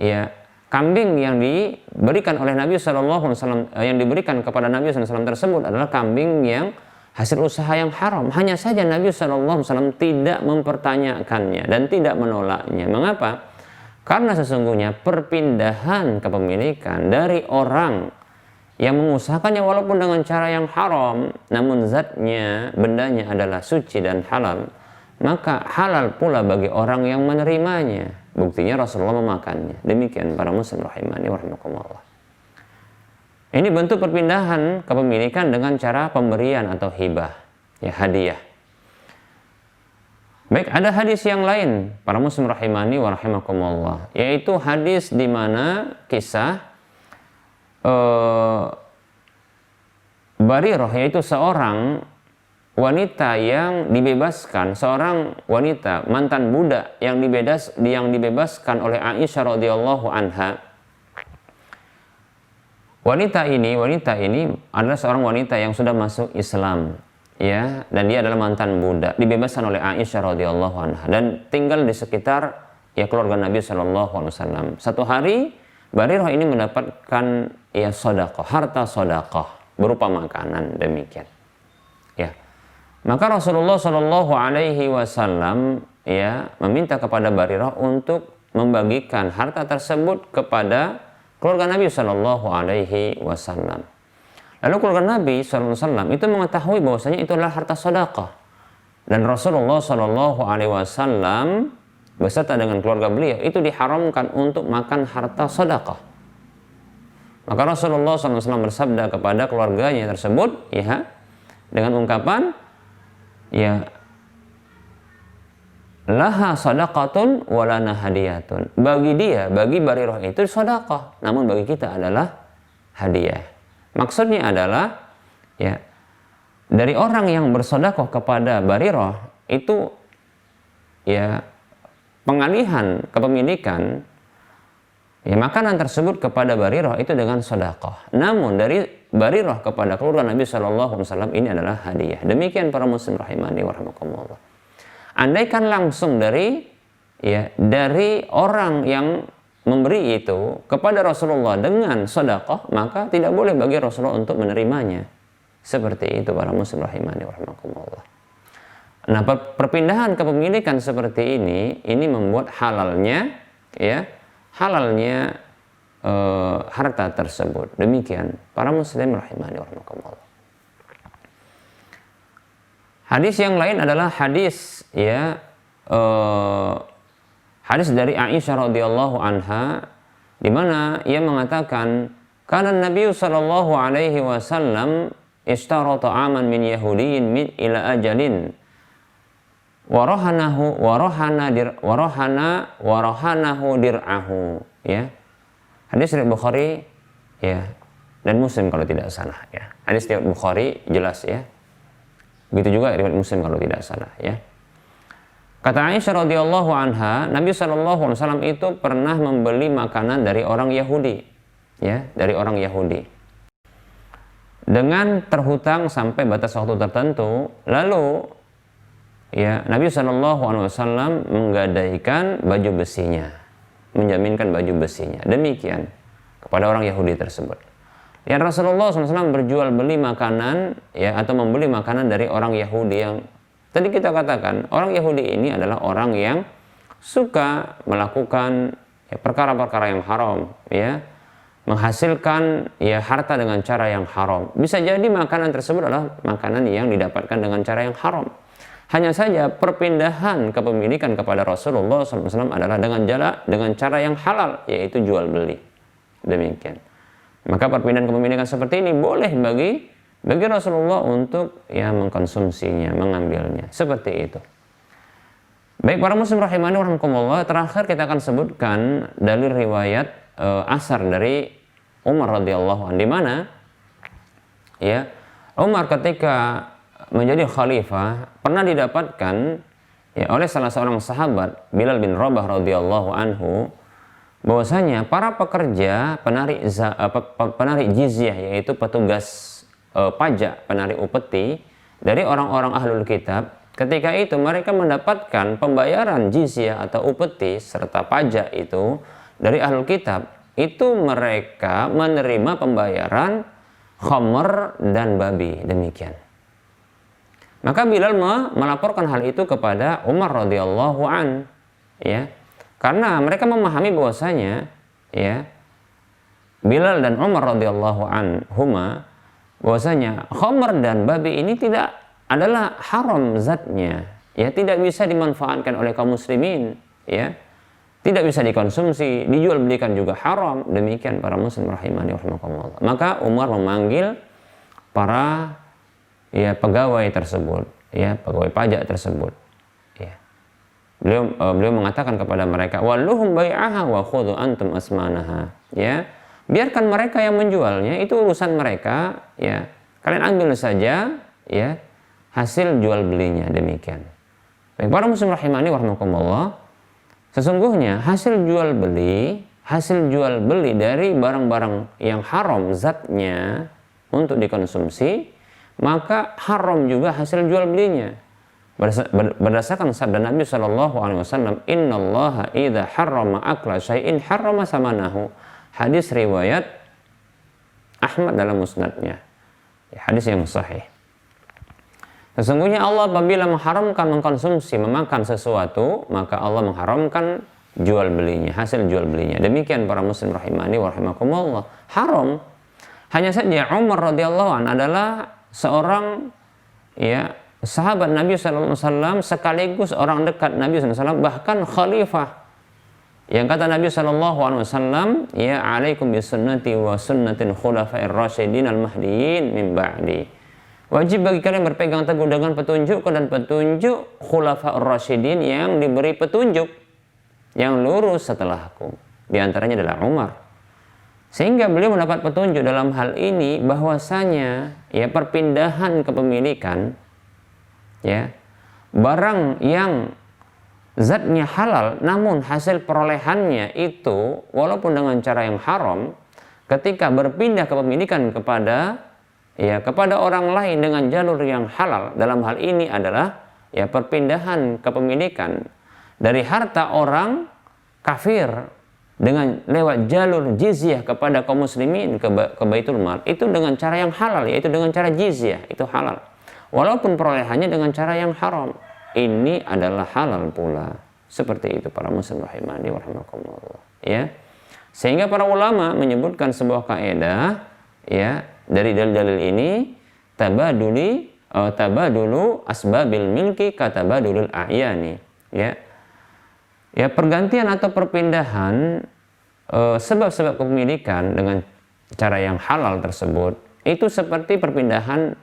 Speaker 2: ya kambing yang diberikan oleh Nabi SAW, yang diberikan kepada Nabi SAW tersebut adalah kambing yang hasil usaha yang haram. Hanya saja Nabi SAW tidak mempertanyakannya dan tidak menolaknya. Mengapa? Karena sesungguhnya perpindahan kepemilikan dari orang yang mengusahakannya walaupun dengan cara yang haram, namun zatnya, bendanya adalah suci dan halal, maka halal pula bagi orang yang menerimanya. Buktinya Rasulullah memakannya. Demikian para muslim rahimani wa rahimakumullah. Ini bentuk perpindahan kepemilikan dengan cara pemberian atau hibah, ya hadiah. Baik, ada hadis yang lain para muslim rahimani wa rahimakumullah, yaitu hadis di mana kisah Barirah, yaitu seorang wanita yang dibebaskan, seorang wanita mantan budak yang dibebaskan oleh Aisyah radhiyallahu anha. Wanita ini adalah seorang wanita yang sudah masuk Islam, ya, dan dia adalah mantan budak, dibebaskan oleh Aisyah radhiyallahu anha dan tinggal di sekitar ya keluarga Nabi sallallahu alaihi wasallam. Satu hari Barirah ini mendapatkan ya sedekah, harta sedekah berupa makanan, demikian. Ya. Maka Rasulullah sallallahu alaihi wasallam ya meminta kepada Barirah untuk membagikan harta tersebut kepada keluarga Nabi sallallahu alaihi wasallam. Lalu keluarga Nabi SAW itu mengetahui bahwasanya itu adalah harta sedekah. Dan Rasulullah SAW beserta dengan keluarga beliau itu diharamkan untuk makan harta sedekah. Maka Rasulullah SAW bersabda kepada keluarganya tersebut, ya, dengan ungkapan, ya, laha sadaqatun walana hadiyatun. Bagi dia, bagi Barirah itu sedekah, namun bagi kita adalah hadiah. Maksudnya adalah ya dari orang yang bersedekah kepada Barirah itu ya pengalihan kepemilikan ya makanan tersebut kepada Barirah itu dengan sedekah. Namun dari Barirah kepada keluarga Nabi sallallahu alaihi wasallam ini adalah hadiah. Demikian para muslim rahimani wa rahimakumullah. Andaikan langsung dari orang yang memberi itu kepada Rasulullah dengan sedekah, maka tidak boleh bagi Rasulullah untuk menerimanya. Seperti itu para muslim rahimani wa rahimakumullah. Nah, perpindahan kepemilikan seperti ini membuat halalnya harta tersebut. Demikian para muslim rahimani wa rahimakumullah. Hadis yang lain adalah hadis hadis dari Aisyah radhiyallahu anha, di mana ia mengatakan, "Kana Nabi sallallahu alaihi wasallam ishtarata aman min yahudiyyin min ila ajalin warahanahu dir'ahu." Ya. Hadis riwayat Bukhari ya dan Muslim kalau tidak salah ya. Hadis riwayat Bukhari jelas ya. Begitu juga riwayat Muslim kalau tidak salah ya. Kata Aisyah radhiyallahu anha, Nabi SAW itu pernah membeli makanan dari orang Yahudi, ya, dari orang Yahudi. Dengan terhutang sampai batas waktu tertentu, lalu ya Nabi SAW menggadaikan baju besinya, menjaminkan baju besinya. Demikian kepada orang Yahudi tersebut. Ya Rasulullah SAW berjual beli makanan ya atau membeli makanan dari orang Yahudi yang tadi kita katakan, orang Yahudi ini adalah orang yang suka melakukan perkara-perkara yang haram, ya, menghasilkan ya harta dengan cara yang haram. Bisa jadi makanan tersebut adalah makanan yang didapatkan dengan cara yang haram. Hanya saja perpindahan kepemilikan kepada Rasulullah SAW adalah dengan cara yang halal, yaitu jual beli. Demikian. Maka perpindahan kepemilikan seperti ini boleh bagi bagi Rasulullah untuk mengkonsumsinya, mengambilnya. Seperti itu. Baik para muslim rahimani wa rahimakumullah, terakhir kita akan sebutkan dalil riwayat asar dari Umar radhiyallahu anhu, di mana Umar ketika menjadi khalifah pernah didapatkan oleh salah seorang sahabat, Bilal bin Rabah radhiyallahu anhu, bahwasanya para pekerja penarik jizyah, yaitu petugas pajak, penarik upeti dari orang-orang ahlul kitab, ketika itu mereka mendapatkan pembayaran jizyah atau upeti serta pajak itu dari ahlul kitab, itu mereka menerima pembayaran khamr dan babi, demikian. Maka Bilal melaporkan hal itu kepada Umar radhiyallahu an, karena mereka memahami bahwasanya Bilal dan Umar radhiyallahu anhuma, bahwasanya khamr dan babi ini tidak adalah haram zatnya, tidak bisa dimanfaatkan oleh kaum muslimin, tidak bisa dikonsumsi, dijual belikan juga haram. Demikian para muslim rahimani wa rahimakumullah. Maka Umar memanggil para pegawai tersebut, pegawai pajak tersebut. Beliau mengatakan kepada mereka, walluhum bai'aha wa khudhu antum asmanaha. Biarkan mereka yang menjualnya, itu urusan mereka, kalian ambil saja hasil jual belinya, demikian. Baik para muslim rahimani wa rahimakumullah, sesungguhnya hasil jual beli dari barang-barang yang haram zatnya untuk dikonsumsi, maka haram juga hasil jual belinya. Berdasarkan sabda Nabi SAW, innallaha idza harrama akla syai'in harrama samanahu. Hadis riwayat Ahmad dalam musnadnya, hadis yang sahih. Sesungguhnya Allah apabila mengharamkan mengkonsumsi, memakan sesuatu, maka Allah mengharamkan jual belinya, hasil jual belinya. Demikian para muslim rahimani wa rahimakumullah. Haram. Hanya saja Umar radhiyallahu anhu adalah seorang sahabat Nabi SAW, sekaligus orang dekat Nabi SAW, bahkan khalifah. Yang kata Nabi SAW, alaikum bisunnati wa sunnatin khulafair rasyidin al-mahdiyyin min ba'di. Wajib bagi kalian berpegang teguh dengan petunjukku dan petunjuk khulafaur rasyidin yang diberi petunjuk yang lurus setelahku. Di antaranya adalah Umar. Sehingga beliau mendapat petunjuk dalam hal ini, bahwasanya perpindahan kepemilikan barang yang zatnya halal namun hasil perolehannya itu walaupun dengan cara yang haram, ketika berpindah kepemilikan kepada orang lain dengan jalur yang halal, dalam hal ini adalah perpindahan kepemilikan dari harta orang kafir dengan lewat jalur jizyah kepada kaum muslimin ke Baitul Mal, itu dengan cara yang halal, yaitu dengan cara jizyah, itu halal. Walaupun perolehannya dengan cara yang haram, ini adalah halal pula. Seperti itu para muslim rahimani wa rahimakumullah. Sehingga para ulama menyebutkan sebuah kaidah dari dalil-dalil ini, tabadulu asbabil milki katabadulul a'yani. Pergantian atau perpindahan sebab-sebab kepemilikan dengan cara yang halal tersebut, itu seperti perpindahan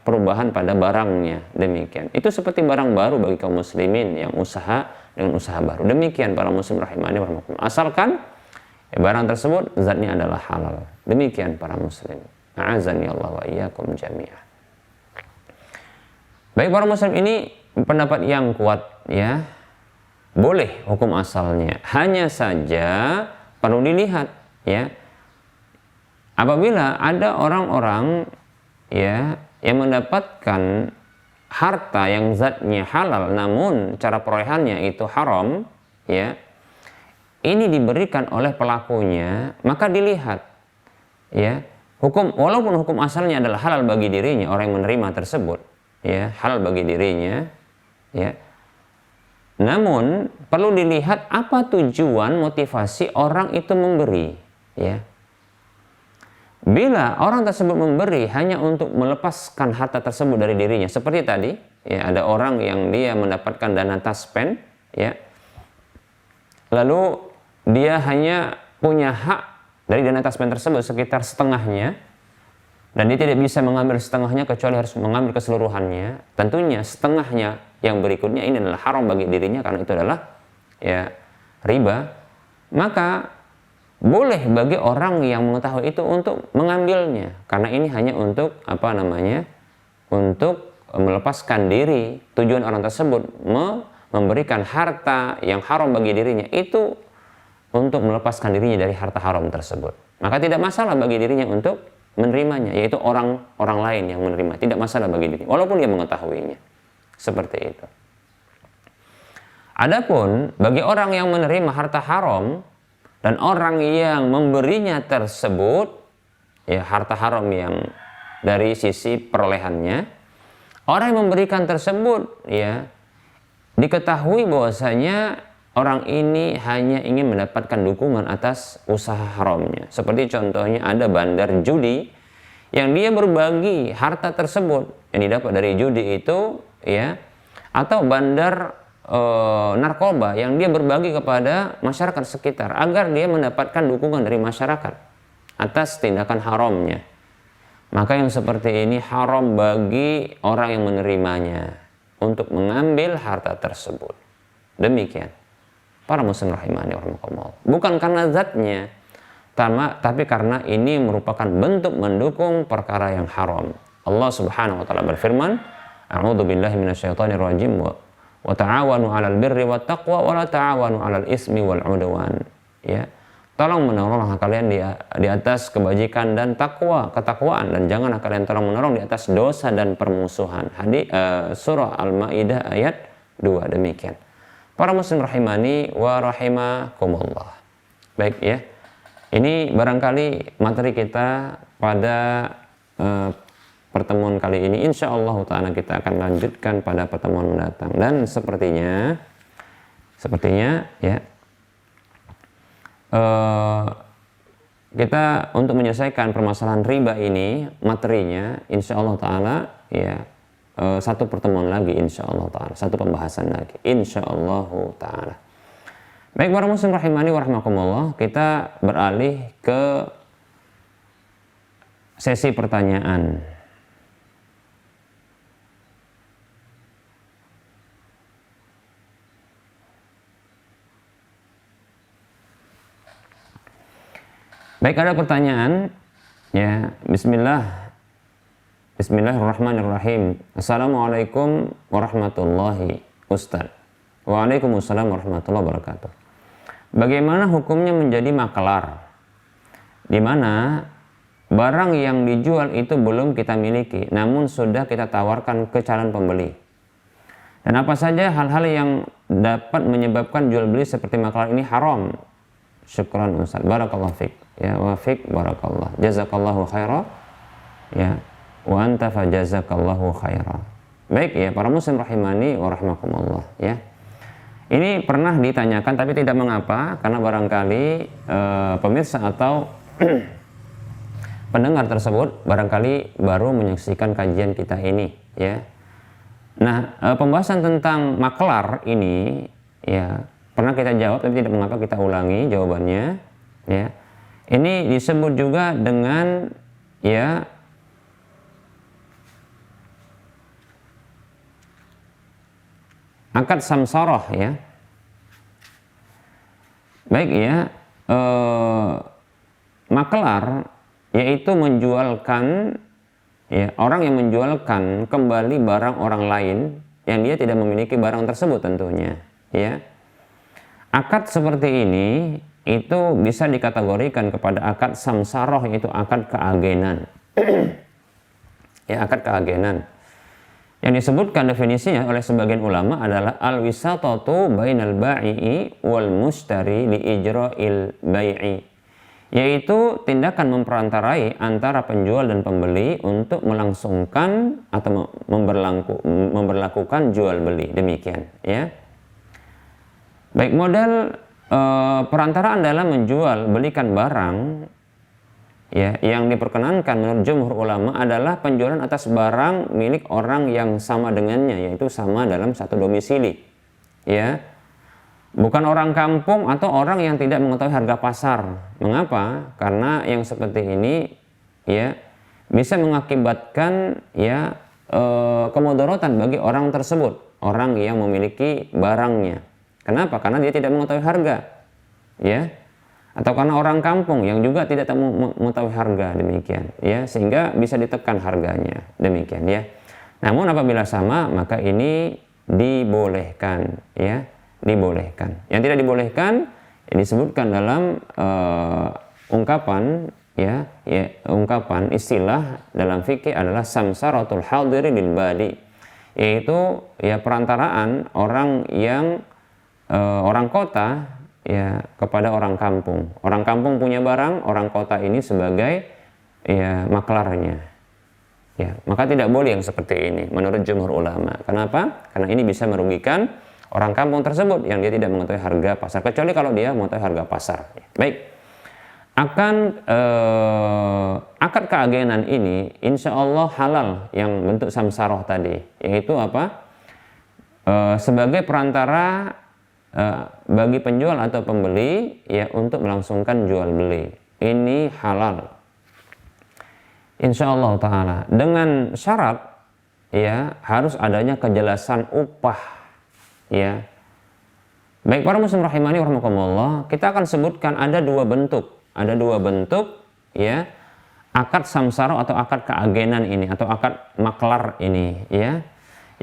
Speaker 2: perubahan pada barangnya, demikian. Itu seperti barang baru bagi kaum muslimin yang usaha dengan usaha baru. Demikian para muslim rahimani wa rahimakumullah. Asalkan barang tersebut zatnya adalah halal. Demikian para muslim. A'azani Allah wa iyyakum jami'an. Baik para muslim, ini pendapat yang kuat boleh hukum asalnya. Hanya saja perlu dilihat apabila ada orang-orang yang mendapatkan harta yang zatnya halal namun cara perolehannya itu haram, ini diberikan oleh pelakunya, maka dilihat hukum, walaupun hukum asalnya adalah halal bagi dirinya, orang yang menerima tersebut halal bagi dirinya, namun perlu dilihat apa tujuan motivasi orang itu memberi. Bila orang tersebut memberi hanya untuk melepaskan harta tersebut dari dirinya, seperti tadi ada orang yang dia mendapatkan dana taspen, lalu dia hanya punya hak dari dana taspen tersebut sekitar setengahnya, dan dia tidak bisa mengambil setengahnya kecuali harus mengambil keseluruhannya, tentunya setengahnya yang berikutnya ini adalah haram bagi dirinya karena itu adalah ya riba, maka boleh bagi orang yang mengetahui itu untuk mengambilnya karena ini hanya untuk untuk melepaskan diri. Tujuan orang tersebut memberikan harta yang haram bagi dirinya itu untuk melepaskan dirinya dari harta haram tersebut, maka tidak masalah bagi dirinya untuk menerimanya, yaitu orang lain yang menerima, tidak masalah bagi diri walaupun dia mengetahuinya. Seperti itu. Adapun bagi orang yang menerima harta haram dan orang yang memberinya tersebut, ya harta haram yang dari sisi perolehannya, orang yang memberikan tersebut ya diketahui bahwasanya orang ini hanya ingin mendapatkan dukungan atas usaha haramnya. Seperti contohnya ada bandar judi yang dia berbagi harta tersebut yang didapat dari judi itu ya, atau bandar narkoba yang dia berbagi kepada masyarakat sekitar agar dia mendapatkan dukungan dari masyarakat atas tindakan haramnya. Maka yang seperti ini haram bagi orang yang menerimanya untuk mengambil harta tersebut. Demikian para muslim rahimani wa rahimakumullah. Bukan karena zatnya, tapi karena ini merupakan bentuk mendukung perkara yang haram. Allah Subhanahu wa taala berfirman, "A'udzu billahi minasyaitonir rajim wa ta'awanu 'alal birri wat taqwa wa la ta'awanu 'alal ismi wal 'udwan." Ya. Tolong menolonglah kalian di atas kebajikan dan ketakwaan, dan janganlah kalian tolong menolong di atas dosa dan permusuhan. Surah Al-Maidah ayat 2. Demikian. Para muslim rahimani wa rahimakumullah. Baik ya. Ini barangkali materi kita pada pertemuan kali ini. Insyaallah taala kita akan lanjutkan pada pertemuan mendatang. Dan sepertinya ya kita untuk menyelesaikan permasalahan riba ini, materinya insyaallah taala ya satu pertemuan lagi insyaallah taala, satu pembahasan lagi insyaallah taala. Baik para muslim rahimani wa rahimakumullah, kita beralih ke sesi pertanyaan. Baik, ada pertanyaan ya. Bismillahirrahmanirrahim. Assalamualaikum warahmatullahi Ustaz. Waalaikumsalam warahmatullahi wabarakatuh. Bagaimana hukumnya menjadi makelar, di mana barang yang dijual itu belum kita miliki, namun sudah kita tawarkan ke calon pembeli? Dan apa saja hal-hal yang dapat menyebabkan jual beli seperti makelar ini haram? Syukran Ustaz. Barakallahu fiik. Ya, wa fiik barakallah. Jazakallahu khaira. Ya, wa anta fajazakallahu khaira. Baik ya, para muslim rahimani wa rahimakumullah ya. Ini pernah ditanyakan tapi tidak mengapa, karena barangkali pemirsa atau pendengar tersebut barangkali baru menyaksikan kajian kita ini ya. Nah, pembahasan tentang makelar ini ya pernah kita jawab tapi tidak mengapa kita ulangi jawabannya ya. Ini disebut juga dengan ya akad samsarah ya. Baik ya, makelar yaitu menjualkan ya, orang yang menjualkan kembali barang orang lain yang dia tidak memiliki barang tersebut tentunya ya. Akad seperti ini itu bisa dikategorikan kepada akad samsarah, yaitu akad keagenan. Ya, akad keagenan. Yang disebutkan definisinya oleh sebagian ulama adalah al-wisatatu bainal bai'i wal mushtari li ijra'il bai'i, yaitu tindakan memperantarai antara penjual dan pembeli untuk melangsungkan atau memberlakukan jual beli. Demikian ya. Baik, model perantaraan dalam menjual belikan barang ya yang diperkenankan menurut jumhur ulama adalah penjualan atas barang milik orang yang sama dengannya, yaitu sama dalam satu domisili ya, bukan orang kampung atau orang yang tidak mengetahui harga pasar. Mengapa? Karena yang seperti ini ya bisa mengakibatkan ya kemudaratan bagi orang tersebut, orang yang memiliki barangnya. Kenapa? Karena dia tidak mengetahui harga, ya, atau karena orang kampung yang juga tidak mengetahui harga, demikian, ya, sehingga bisa ditekan harganya, demikian, ya. Namun apabila sama, maka ini dibolehkan, ya, dibolehkan. Yang tidak dibolehkan disebutkan dalam ungkapan, ya, ungkapan istilah dalam fikih adalah samsaratul hadiri lil badi, yaitu ya perantaraan orang yang orang kota ya kepada orang kampung. Orang kampung punya barang, orang kota ini sebagai ya maklarnya. Ya, maka tidak boleh yang seperti ini menurut jumhur ulama. Kenapa? Karena ini bisa merugikan orang kampung tersebut yang dia tidak mengetahui harga pasar, kecuali kalau dia mengetahui harga pasar. Baik. Akad keagenan ini insya Allah halal yang bentuk samsaroh tadi, yaitu apa? Sebagai perantara bagi penjual atau pembeli ya untuk melangsungkan jual beli. Ini halal insya Allah ta'ala, dengan syarat ya harus adanya kejelasan upah, ya. Baik para muslim rahimani warahmatullah, kita akan sebutkan ada dua bentuk ya akad samsara atau akad keagenan ini atau akad maklar ini, ya.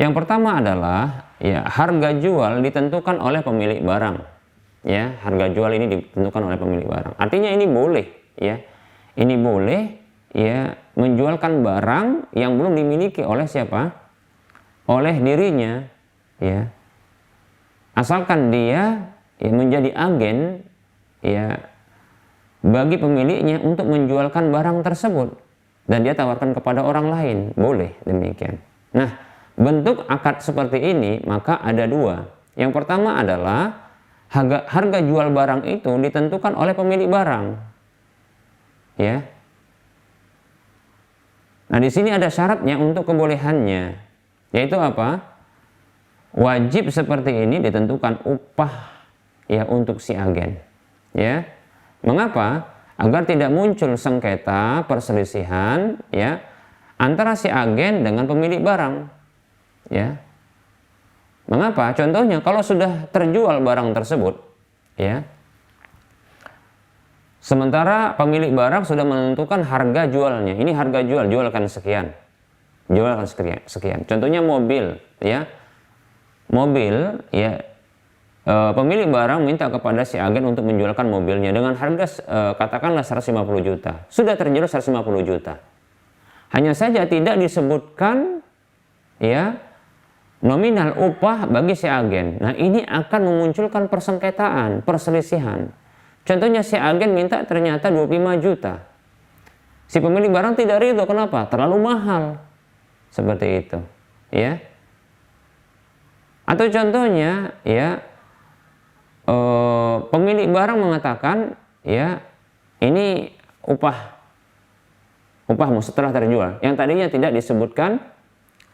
Speaker 2: Yang pertama adalah ya harga jual ditentukan oleh pemilik barang, ya. Harga jual ini ditentukan oleh pemilik barang, artinya ini boleh, ya, ini boleh ya menjualkan barang yang belum dimiliki oleh siapa? Oleh dirinya, ya. Asalkan dia ya menjadi agen ya bagi pemiliknya untuk menjualkan barang tersebut dan dia tawarkan kepada orang lain, boleh demikian. Nah, bentuk akad seperti ini maka ada dua. Yang pertama adalah harga jual barang itu ditentukan oleh pemilik barang, ya. Nah, di sini ada syaratnya untuk kebolehannya, yaitu apa? Wajib seperti ini ditentukan upah ya untuk si agen, ya. Mengapa? Agar tidak muncul sengketa perselisihan ya antara si agen dengan pemilik barang, ya. Mengapa? Contohnya kalau sudah terjual barang tersebut, ya, sementara pemilik barang sudah menentukan harga jualnya. Ini harga jual, jualkan sekian. Jualkan sekian. Contohnya mobil, ya. Mobil, ya. Pemilik barang minta kepada si agen untuk menjualkan mobilnya dengan harga katakanlah 150 juta. Sudah terjual 150 juta. Hanya saja tidak disebutkan ya nominal upah bagi si agen. Nah, ini akan memunculkan persengketaan, perselisihan. Contohnya si agen minta ternyata 25 juta. Si pemilik barang tidak ridho, kenapa? Terlalu mahal. Seperti itu, ya. Atau contohnya, ya, pemilik barang mengatakan, ya, ini upahmu setelah terjual. Yang tadinya tidak disebutkan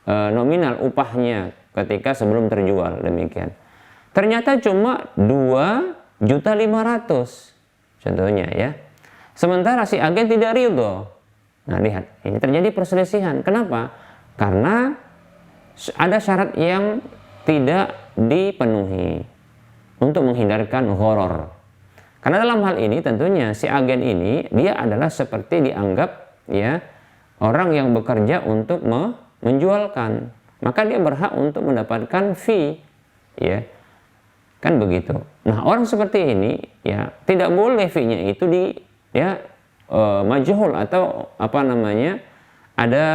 Speaker 2: nominal upahnya ketika sebelum terjual, demikian. Ternyata cuma 2.500.000 contohnya, ya. Sementara si agen tidak ridho. Nah, lihat, ini terjadi perselisihan. Kenapa? Karena ada syarat yang tidak dipenuhi untuk menghindarkan gharar. Karena dalam hal ini tentunya si agen ini dia adalah seperti dianggap ya orang yang bekerja untuk menjualkan. Maka dia berhak untuk mendapatkan fee, ya. Kan begitu. Nah, orang seperti ini ya tidak boleh fee-nya itu majhul atau ada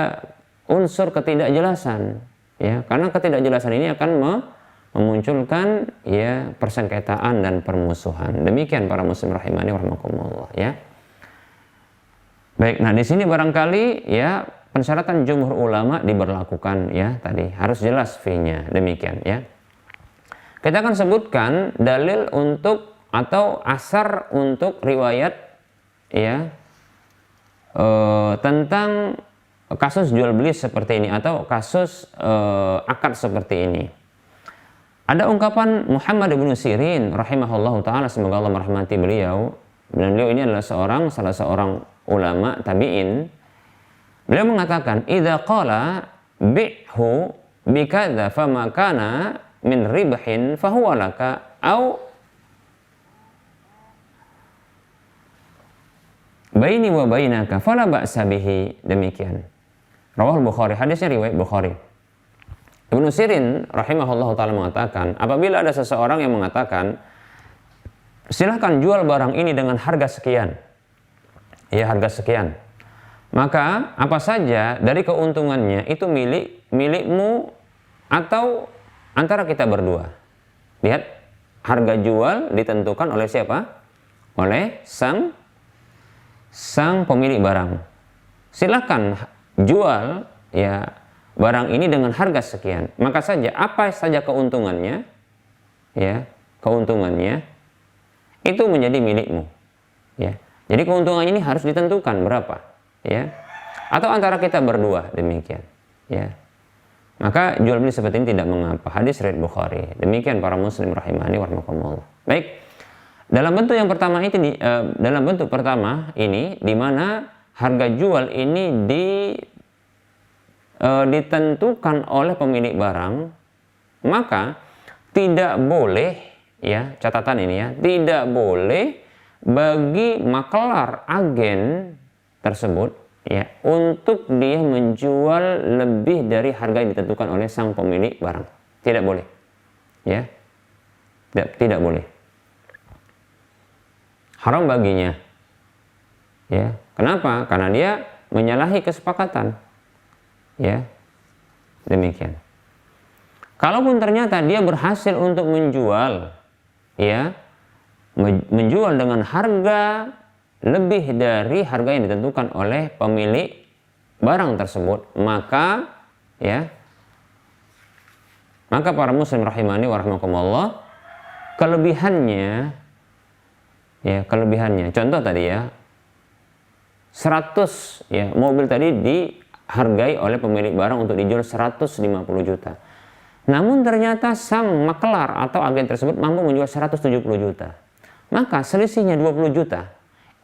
Speaker 2: unsur ketidakjelasan, ya. Karena ketidakjelasan ini akan memunculkan ya persengketaan dan permusuhan. Demikian para muslim rahimani warahmatullah, ya. Baik, nah di sini barangkali ya persyaratan jumhur ulama diberlakukan, ya, tadi harus jelas fee-nya, demikian, ya. Kita akan sebutkan dalil untuk atau asar untuk riwayat ya tentang kasus jual beli seperti ini atau kasus akad seperti ini. Ada ungkapan Muhammad bin Sirin rahimahullahu taala, semoga Allah merahmati beliau. Dan beliau ini adalah salah seorang ulama tabi'in. Beliau mengatakan, idza qala bi'hu bikadza fama kana min ribhin fahuwa laka au baini wa bainaka fala ba'sa bihi. Demikian. Rawahul Bukhari, hadisnya riwayat Bukhari. Ibnu Sirin rahimahullah ta'ala mengatakan, apabila ada seseorang yang mengatakan, silahkan jual barang ini dengan harga sekian, ya harga sekian, maka apa saja dari keuntungannya itu milikmu atau antara kita berdua. Lihat, harga jual ditentukan oleh siapa? Oleh sang pemilik barang. Silakan jual ya barang ini dengan harga sekian. Maka saja apa saja keuntungannya, ya keuntungannya itu menjadi milikmu. Ya, jadi keuntungan ini harus ditentukan berapa. Ya, atau antara kita berdua, demikian. Ya, maka jual beli seperti ini tidak mengapa. Hadis riwayat Bukhari. Demikian para muslim rahimani wa rahimakumullah. Baik, dalam bentuk yang pertama dalam bentuk pertama ini, di mana harga jual ini ditentukan oleh pemilik barang, maka tidak boleh, ya catatan ini ya, tidak boleh bagi makelar agen tersebut ya untuk dia menjual lebih dari harga yang ditentukan oleh sang pemilik barang. Tidak boleh. Ya. Tidak boleh. Haram baginya. Ya. Kenapa? Karena dia menyalahi kesepakatan. Ya. Demikian. Kalaupun ternyata dia berhasil untuk menjual, ya, menjual dengan harga lebih dari harga yang ditentukan oleh pemilik barang tersebut, maka para muslim rahimani wa rahimakumullah, kelebihannya contoh tadi ya 100 ya mobil tadi dihargai oleh pemilik barang untuk dijual 150 juta. Namun ternyata sang makelar atau agen tersebut mampu menjual 170 juta. Maka selisihnya 20 juta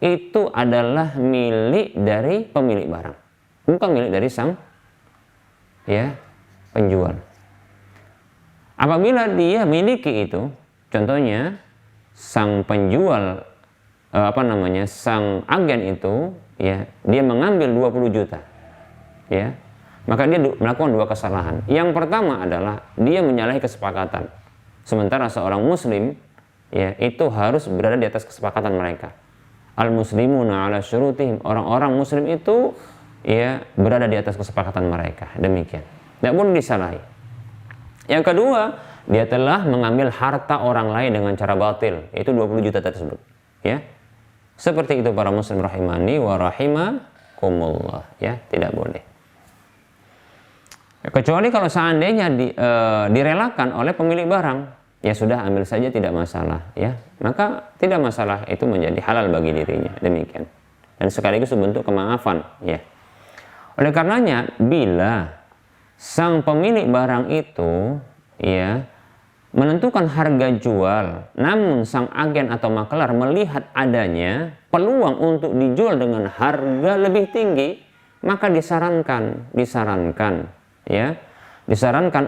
Speaker 2: itu adalah milik dari pemilik barang, bukan milik dari sang penjual. Apabila dia miliki itu, contohnya sang penjual sang agen itu ya dia mengambil 20 juta, ya maka dia melakukan dua kesalahan. Yang pertama adalah dia menyalahi kesepakatan, sementara seorang muslim ya itu harus berada di atas kesepakatan mereka. Al-muslimuna ala syurutihim, orang-orang muslim itu ya berada di atas kesepakatan mereka. Demikian, tidak boleh disalahi. Yang kedua, dia telah mengambil harta orang lain dengan cara batil, itu 20 juta tersebut. Ya, seperti itu para muslim rahimani wa rahimakumullah. Ya, tidak boleh. Kecuali kalau seandainya direlakan oleh pemilik barang, ya sudah ambil saja tidak masalah, ya maka tidak masalah, itu menjadi halal bagi dirinya. Demikian, dan sekaligus bentuk kemaafan, ya. Oleh karenanya bila sang pemilik barang itu ya menentukan harga jual, namun sang agen atau makelar melihat adanya peluang untuk dijual dengan harga lebih tinggi, maka disarankan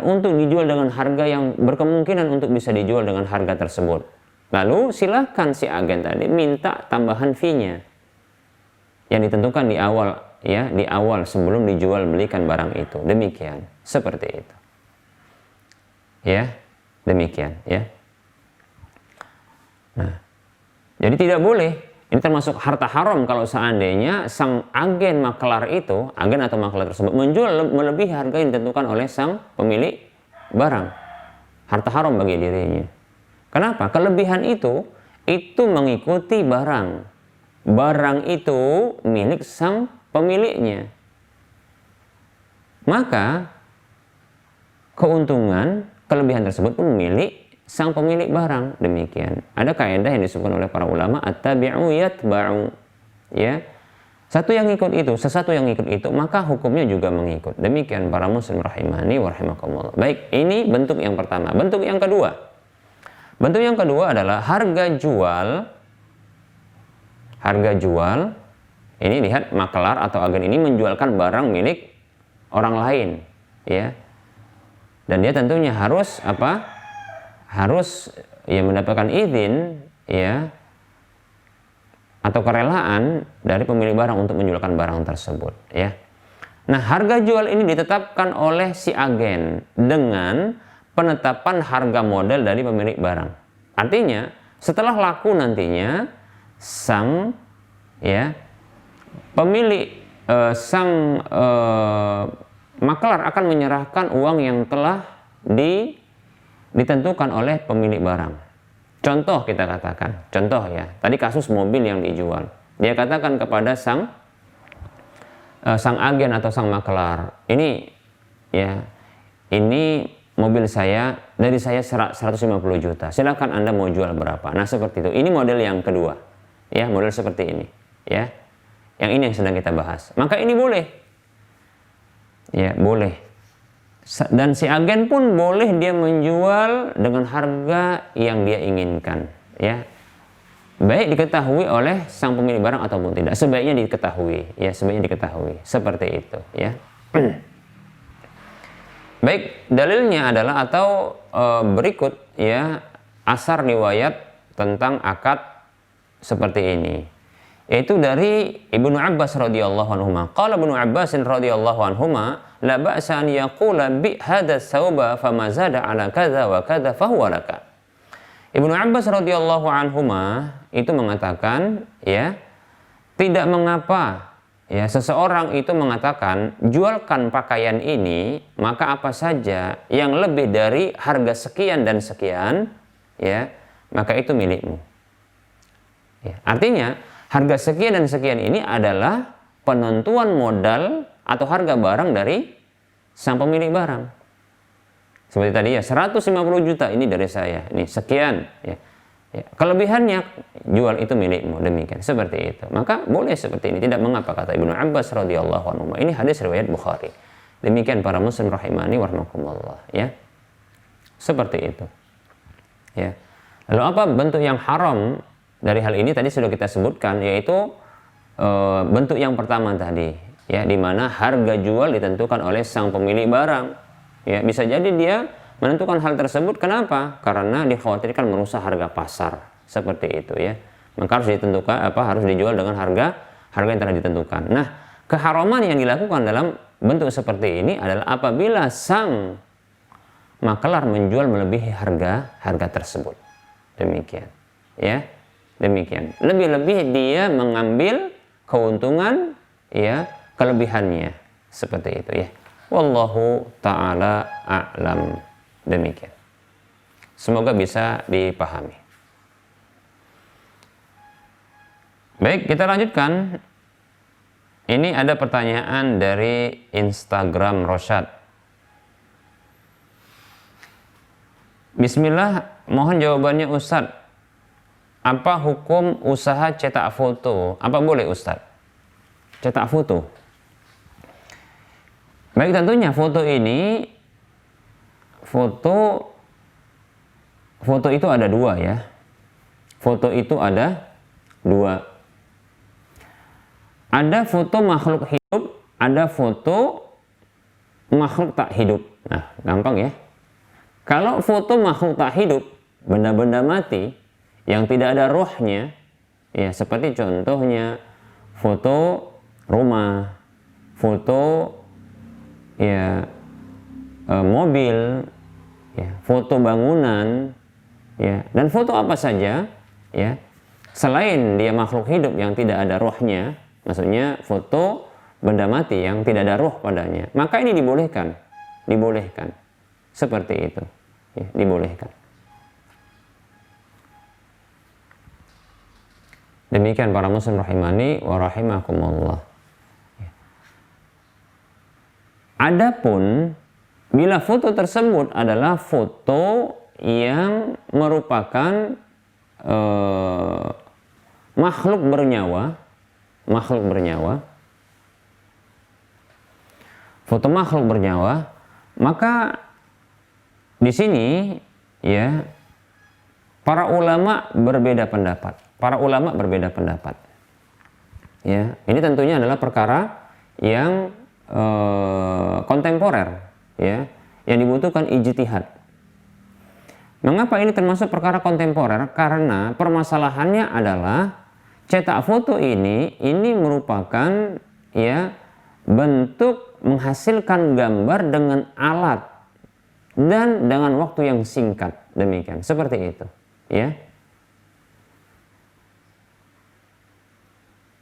Speaker 2: untuk dijual dengan harga yang berkemungkinan untuk bisa dijual dengan harga tersebut. Lalu silakan si agen tadi minta tambahan fee-nya yang ditentukan di awal sebelum dijual belikan barang itu. Demikian, seperti itu. Ya, demikian ya. Nah, jadi tidak boleh. Ini termasuk harta haram kalau seandainya sang agen makelar itu, agen atau makelar tersebut menjual melebihi harga yang ditentukan oleh sang pemilik barang. Harta haram bagi dirinya. Kenapa? Kelebihan itu mengikuti barang. Barang itu milik sang pemiliknya. Maka keuntungan, kelebihan tersebut pun milik sang pemilik barang. Demikian. Ada kaidah yang disebutkan oleh para ulama, at-tabi'u yatba'u. Ya. Sesuatu yang ikut itu, maka hukumnya juga mengikut. Demikian para muslim rahimani wa rahimakumullah. Baik, ini bentuk yang pertama. Bentuk yang kedua. Bentuk yang kedua adalah harga jual Ini lihat, makelar atau agen ini menjualkan barang milik orang lain, ya. Dan dia tentunya harus apa? Harus ya mendapatkan izin, ya, atau kerelaan dari pemilik barang untuk menjualkan barang tersebut, ya. Nah, harga jual ini ditetapkan oleh si agen dengan penetapan harga modal dari pemilik barang. Artinya, setelah laku nantinya sang makelar akan menyerahkan uang yang telah ditentukan oleh pemilik barang. Contoh kita katakan, contoh ya, tadi kasus mobil yang dijual. Dia katakan kepada sang agen atau sang makelar, ini mobil saya, dari saya 150 juta, silakan Anda mau jual berapa. Nah, seperti itu. Ini model yang kedua, ya, model seperti ini, ya. Yang ini yang sedang kita bahas. Maka ini boleh, ya, boleh. Dan si agen pun boleh dia menjual dengan harga yang dia inginkan, ya. Baik diketahui oleh sang pemilik barang ataupun tidak. Sebaiknya diketahui, ya, sebaiknya diketahui. Seperti itu, ya. Baik, dalilnya adalah atau berikut, ya, asar riwayat tentang akad seperti ini. Yaitu dari Ibnu Abbas radhiyallahu anhuma. Qala Ibnu Abbas radhiyallahu anhuma, la ba'sa an yaqula bi hadha thawba fama zada ala kadza wa kadza fa huwa laka. Ibnu Abbas radhiyallahu anhuma itu mengatakan, ya, tidak mengapa, ya, seseorang itu mengatakan, jualkan pakaian ini, maka apa saja yang lebih dari harga sekian dan sekian, ya, maka itu milikmu. Ya, artinya harga sekian dan sekian ini adalah penentuan modal atau harga barang dari sang pemilik barang. Seperti tadi ya, 150 juta ini dari saya, ini sekian, ya. Ya, kelebihannya jual itu milikmu, demikian, seperti itu. Maka boleh seperti ini, tidak mengapa, kata Ibnu Abbas radhiyallahu anhu. Ini hadis riwayat Bukhari. Demikian para muslim rahimani warahmatullah, ya. Seperti itu. Ya. Lalu apa bentuk yang haram dari hal ini? Tadi sudah kita sebutkan, yaitu bentuk yang pertama tadi, ya, di mana harga jual ditentukan oleh sang pemilik barang. Ya, bisa jadi dia menentukan hal tersebut. Kenapa? Karena dikhawatirkan merusak harga pasar, seperti itu, ya. Maka harus ditentukan harus dijual dengan harga yang telah ditentukan. Nah, keharaman yang dilakukan dalam bentuk seperti ini adalah apabila sang makelar menjual melebihi harga tersebut. Demikian, ya. Demikian. Lebih-lebih dia mengambil keuntungan, ya, kelebihannya, seperti itu, ya. Wallahu ta'ala a'lam. Demikian. Semoga bisa dipahami. Baik, kita lanjutkan. Ini ada pertanyaan dari Instagram Rosyad. Bismillah, mohon jawabannya Ustadz. Apa hukum usaha cetak foto? Apa boleh Ustadz cetak foto? Baik, tentunya foto itu ada dua, ya. Foto itu ada dua. Ada foto makhluk hidup, ada foto makhluk tak hidup. Nah, gampang, ya. Kalau foto makhluk tak hidup, benda-benda mati yang tidak ada rohnya, ya, seperti contohnya foto rumah, foto, ya, mobil, ya, foto bangunan, ya, dan foto apa saja, ya, selain dia makhluk hidup yang tidak ada rohnya, maksudnya foto benda mati yang tidak ada roh padanya, maka ini dibolehkan, seperti itu, ya, dibolehkan. Demikian para muslim rahimani wa rahimakumullah. Adapun bila foto tersebut adalah foto yang merupakan makhluk bernyawa, foto makhluk bernyawa, maka di sini, ya, para ulama berbeda pendapat. ya, ini tentunya adalah perkara yang kontemporer, ya, yang dibutuhkan ijtihad. Mengapa ini termasuk perkara kontemporer? Karena permasalahannya adalah cetak foto ini merupakan, ya, bentuk menghasilkan gambar dengan alat dan dengan waktu yang singkat, demikian, seperti itu, ya.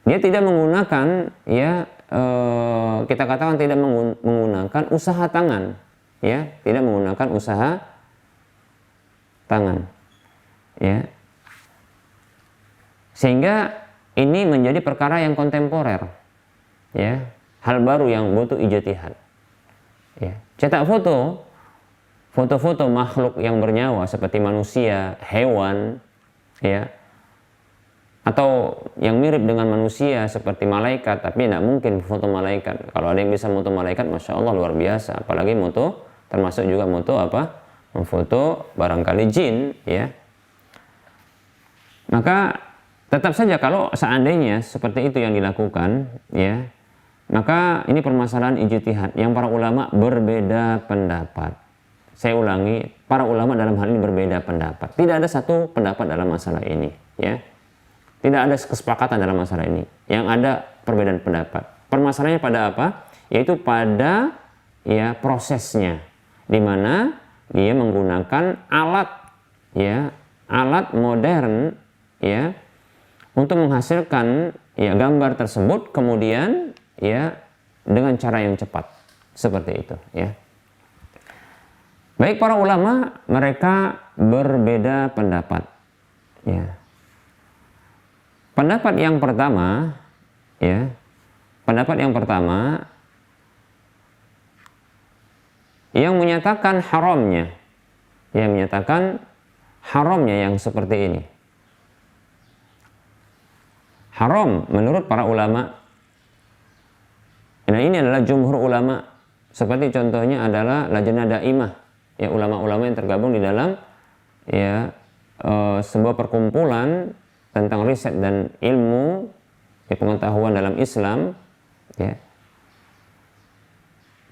Speaker 2: Dia tidak menggunakan, ya, kita katakan tidak menggunakan usaha tangan, ya, tidak menggunakan usaha tangan, ya, sehingga ini menjadi perkara yang kontemporer, ya, hal baru yang butuh ijtihad, ya. Cetak foto-foto makhluk yang bernyawa seperti manusia, hewan, ya, atau yang mirip dengan manusia seperti malaikat, tapi tidak mungkin foto malaikat. Kalau ada yang bisa foto malaikat, masya Allah, luar biasa. Apalagi foto, termasuk juga foto apa? Memfoto barangkali jin, ya. Maka tetap saja kalau seandainya seperti itu yang dilakukan, ya, maka ini permasalahan ijtihad yang para ulama berbeda pendapat. Saya ulangi, para ulama dalam hal ini berbeda pendapat. Tidak ada satu pendapat dalam masalah ini, ya. Tidak ada kesepakatan dalam masalah ini. Yang ada perbedaan pendapat. Permasalahannya pada apa? Yaitu pada, ya, prosesnya, di mana dia menggunakan alat, ya, alat modern, ya, untuk menghasilkan, ya, gambar tersebut, kemudian, ya, dengan cara yang cepat, seperti itu, ya. Baik, para ulama mereka berbeda pendapat, ya. Pendapat yang pertama, ya, pendapat yang pertama yang menyatakan haramnya, yang menyatakan haramnya yang seperti ini. Haram menurut para ulama. Nah, ini adalah jumhur ulama. Seperti contohnya adalah Lajnah Daimah, ya, ulama-ulama yang tergabung di dalam, ya, sebuah perkumpulan tentang riset dan ilmu, ya, pengetahuan dalam Islam, ya,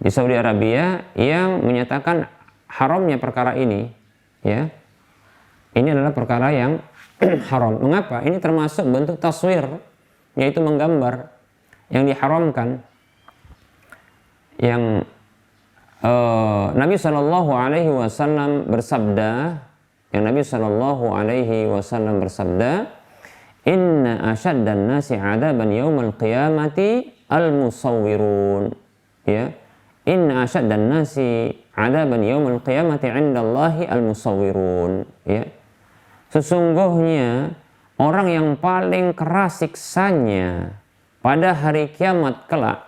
Speaker 2: di Saudi Arabia, yang menyatakan haramnya perkara ini, ya. Ini adalah perkara yang haram. Mengapa? Ini termasuk bentuk taswir, yaitu menggambar, yang diharamkan. Yang Nabi Shallallahu Alaihi Wasallam bersabda, Inna asyaddan nasi adaban yaumal qiyamati al-musawwirun, ya. Inna asyaddan nasi adaban yaumal qiyamati 'indallahi al-musawwirun, ya. Sesungguhnya orang yang paling keras siksanya pada hari kiamat kelak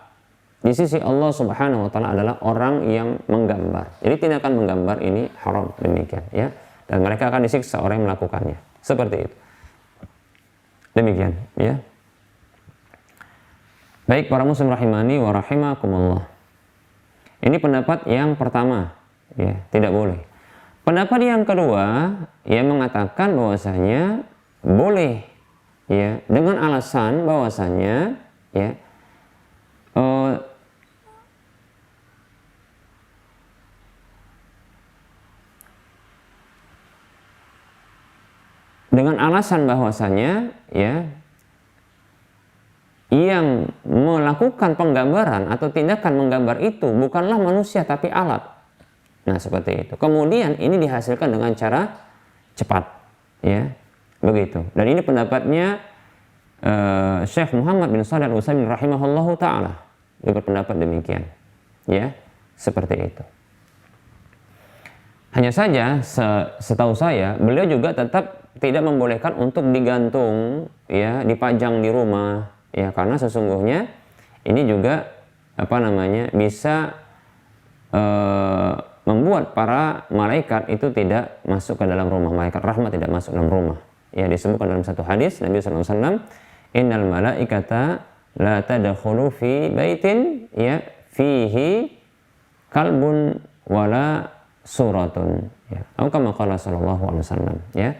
Speaker 2: di sisi Allah Subhanahu wa taala adalah orang yang menggambar. Jadi tindakan menggambar ini haram, demikian, ya. Dan mereka akan disiksa orang yang melakukannya. Seperti itu. Demikian, ya. Baik, para muslim rahimani wa rahimakumullah. Ini pendapat yang pertama, ya, tidak boleh. Pendapat yang kedua, ya, mengatakan bahwasanya boleh, ya, dengan alasan bahwasanya, ya, dengan alasan bahwasanya, ya, yang melakukan penggambaran atau tindakan menggambar itu bukanlah manusia tapi alat. Nah, seperti itu. Kemudian ini dihasilkan dengan cara cepat, ya, begitu. Dan ini pendapatnya Syekh Muhammad bin Shalih Al-Utsaimin rahimahullahu taala. Dia berpendapat demikian, ya, seperti itu. Hanya saja setahu saya beliau juga tetap tidak membolehkan untuk digantung, ya, dipajang di rumah, ya, karena sesungguhnya ini juga bisa membuat para malaikat itu tidak masuk ke dalam rumah, malaikat rahmat tidak masuk dalam rumah. Ya, disebutkan dalam satu hadis Nabi SAW, innal malaikata la tadkhulu fi baitin, ya, fihi kalbun wala suratun, ya, atau kama qala sallallahu alaihi wasallam, ya.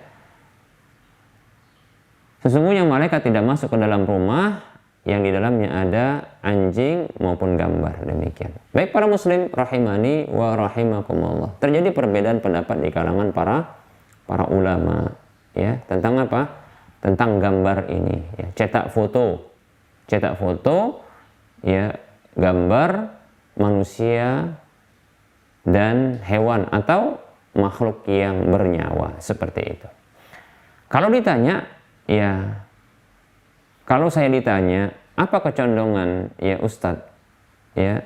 Speaker 2: Sesungguhnya malaikat tidak masuk ke dalam rumah yang di dalamnya ada anjing maupun gambar, demikian. Baik para muslim rahimani wa rahimakumullah. Terjadi perbedaan pendapat di kalangan para ulama ya tentang apa? Tentang gambar ini ya, cetak foto ya, gambar manusia dan hewan atau makhluk yang bernyawa seperti itu. Kalau ditanya ya, kalau saya ditanya apa kecondongan ya Ustadz ya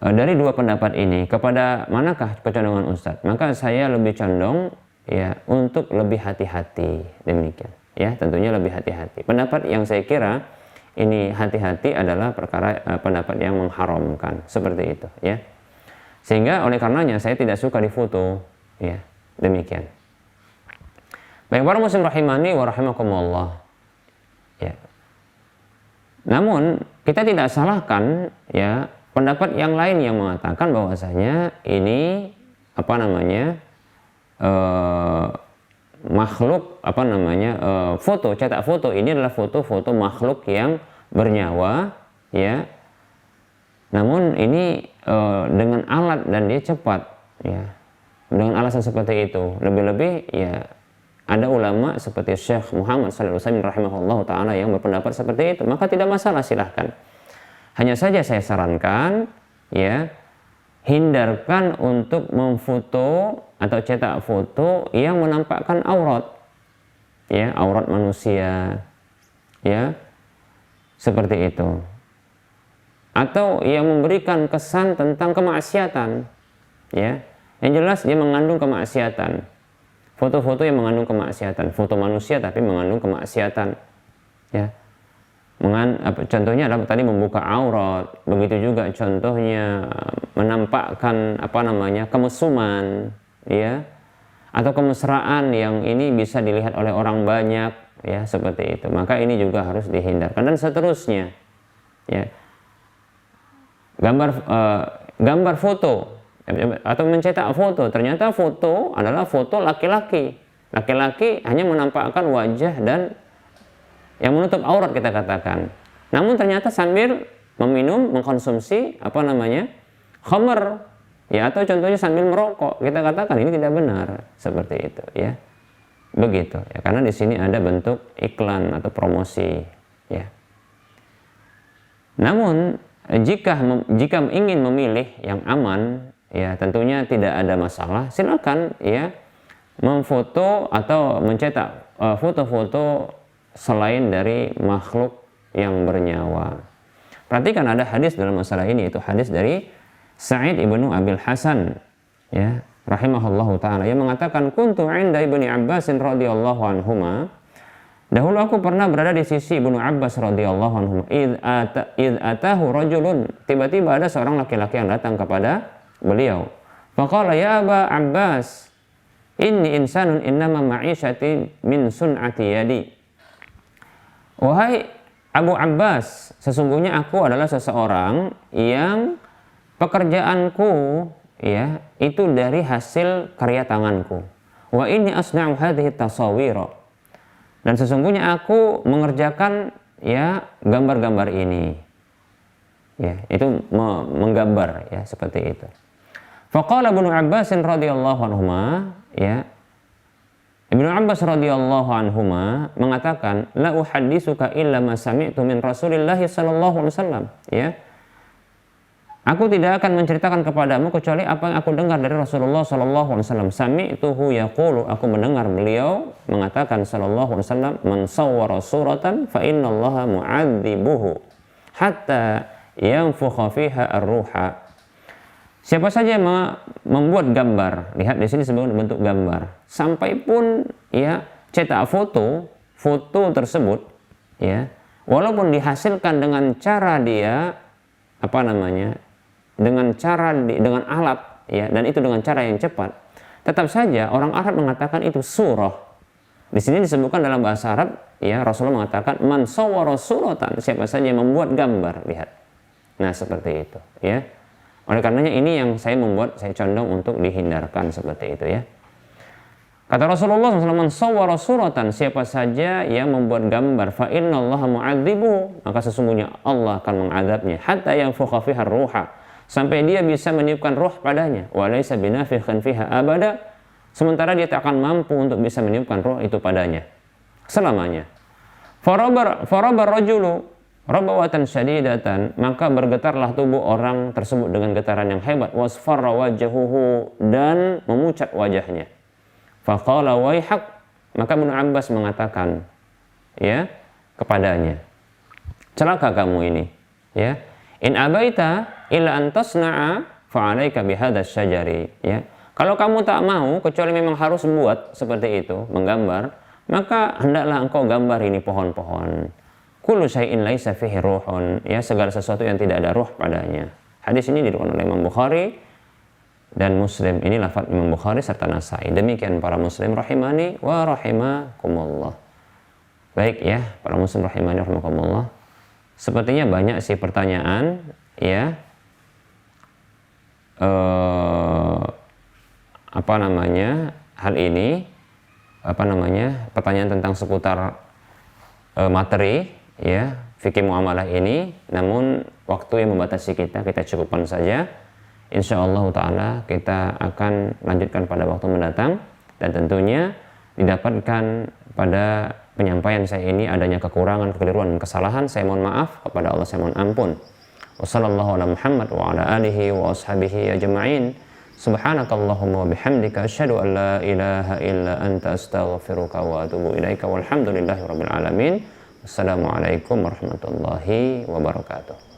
Speaker 2: dari dua pendapat ini, kepada manakah kecondongan Ustadz? Maka saya lebih condong ya untuk lebih hati-hati, demikian ya, tentunya lebih hati-hati. Pendapat yang saya kira ini hati-hati adalah perkara pendapat yang mengharamkan seperti itu ya, sehingga oleh karenanya saya tidak suka difoto ya, demikian. Baik para muslim rahimani wa rahimakumullah ya. Namun kita tidak salahkan ya pendapat yang lain yang mengatakan bahwasanya ini apa namanya makhluk apa namanya foto, cetak foto ini adalah foto-foto makhluk yang bernyawa ya. Namun ini dengan alat dan dia cepat ya. Dengan alasan seperti itu, lebih-lebih ya ada ulama seperti Syekh Muhammad Shalih Al-Utsaimin rahimahullah taala yang berpendapat seperti itu, maka tidak masalah, silahkan. Hanya saja saya sarankan ya, hindarkan untuk memfoto atau cetak foto yang menampakkan aurat ya, aurat manusia ya, seperti itu, atau yang memberikan kesan tentang kemaksiatan ya, yang jelas dia mengandung kemaksiatan. Foto-foto yang mengandung kemaksiatan, foto manusia tapi mengandung kemaksiatan ya. Contohnya adalah tadi membuka aurat, begitu juga contohnya menampakkan apa namanya kemesuman ya, atau kemesraan yang ini bisa dilihat oleh orang banyak ya, seperti itu. Maka ini juga harus dihindarkan dan seterusnya ya. Gambar foto atau mencetak foto, ternyata foto adalah foto laki-laki hanya menampakkan wajah dan yang menutup aurat kita katakan, namun ternyata sambil meminum, mengkonsumsi apa namanya khamr ya, atau contohnya sambil merokok, kita katakan ini tidak benar seperti itu ya, begitu ya, karena di sini ada bentuk iklan atau promosi ya. Namun jika ingin memilih yang aman ya, tentunya tidak ada masalah, silakan ya memfoto atau mencetak foto-foto selain dari makhluk yang bernyawa. Perhatikan ada hadis dalam masalah ini, itu hadis dari Sa'id ibnu Abil Hasan ya rahimahullahu taala yang mengatakan kuntu 'inda Ibni Abbas radhiyallahu anhuma, dahulu aku pernah berada di sisi Ibnu Abbas radhiyallahu anhuma, id atahu rajulun, tiba-tiba ada seorang laki-laki yang datang kepada beliau. Faqala ya Aba Abbas, inni insanun innama ma'isyati min sun'ati yadi. Wahai Abu Abbas, sesungguhnya aku adalah seseorang yang pekerjaanku ya itu dari hasil karya tanganku. Wa inni asna'u hadhihi tasawira. Dan sesungguhnya aku mengerjakan ya gambar-gambar ini. Ya, itu menggambar ya, seperti itu. Faqala Ibnu Abbas radhiyallahu anhuma ya, Ibnu Abbas radhiyallahu anhuma mengatakan la uhadditsuka illa ma sami'tu min Rasulillah sallallahu alaihi wasallam ya, aku tidak akan menceritakan kepadamu kecuali apa yang aku dengar dari Rasulullah sallallahu alaihi wasallam. Sami'tuhu yaqulu, aku mendengar beliau mengatakan sallallahu alaihi wasallam, man sawwara suratan fa innallaha mu'adzibuhu hatta yanfukha fiha ar-ruha. Siapa saja membuat gambar, lihat di sini sebagai bentuk gambar, sampai pun ya cetak foto tersebut ya, walaupun dihasilkan dengan cara dia apa namanya, dengan alat ya, dan itu dengan cara yang cepat, tetap saja orang Arab mengatakan itu surah. Di sini disebutkan dalam bahasa Arab ya, Rasulullah mengatakan man sawwara suratan, siapa saja yang membuat gambar, lihat. Nah seperti itu ya. Oleh karenanya ini yang saya condong untuk dihindarkan seperti itu ya. Kata Rasulullah SAW, "Man sawwara suratan," siapa saja yang membuat gambar, fa innallaha mu'adzibuhu, maka sesungguhnya Allah akan mengadabnya, hatta yanfukha fiha ruha, sampai dia bisa meniupkan roh padanya, wa laysa binafikhin fiha abada, sementara dia tak akan mampu untuk bisa meniupkan roh itu padanya selamanya. Farabar rajulu rabawatan syadidatan, maka bergetarlah tubuh orang tersebut dengan getaran yang hebat, wasfarra wajhuhu, dan memucat wajahnya. Faqala waihak, maka Ibnu Abbas mengatakan ya kepadanya, celaka kamu ini, ya, in abaita illa an tasna'a fa 'alaika bihadzal syajari, ya, kalau kamu tak mau kecuali memang harus buat seperti itu, menggambar, maka hendaklah engkau gambar ini pohon-pohon. Kullu syai'in laisa fihi ruhun, ya, segala sesuatu yang tidak ada ruh padanya. Hadis ini diriwayatkan oleh Imam Bukhari dan Muslim. Ini lafaz Imam Bukhari serta Nasai. Demikian para muslim rahimani wa rahimakumullah. Baik ya, para muslim rahimani wa rahimakumullah. Sepertinya banyak sih pertanyaan, ya. Hal ini pertanyaan tentang seputar materi, ya, fikih muamalah ini. Namun waktu yang membatasi kita cukupkan saja. Insyaallah ta'ala kita akan lanjutkan pada waktu mendatang, dan tentunya didapatkan pada penyampaian saya ini adanya kekurangan, kekeliruan, dan kesalahan. Saya mohon maaf kepada Allah, saya mohon ampun. Wassallallahu ala Muhammad wa ala alihi wa ashabihi ajma'in. Subhanakallahumma wa bihamdika asyhadu an la ilaha illa anta astaghfiruka wa atubu ilaika walhamdulillahi rabbil alamin. Wassalamualaikum warahmatullahi wabarakatuh.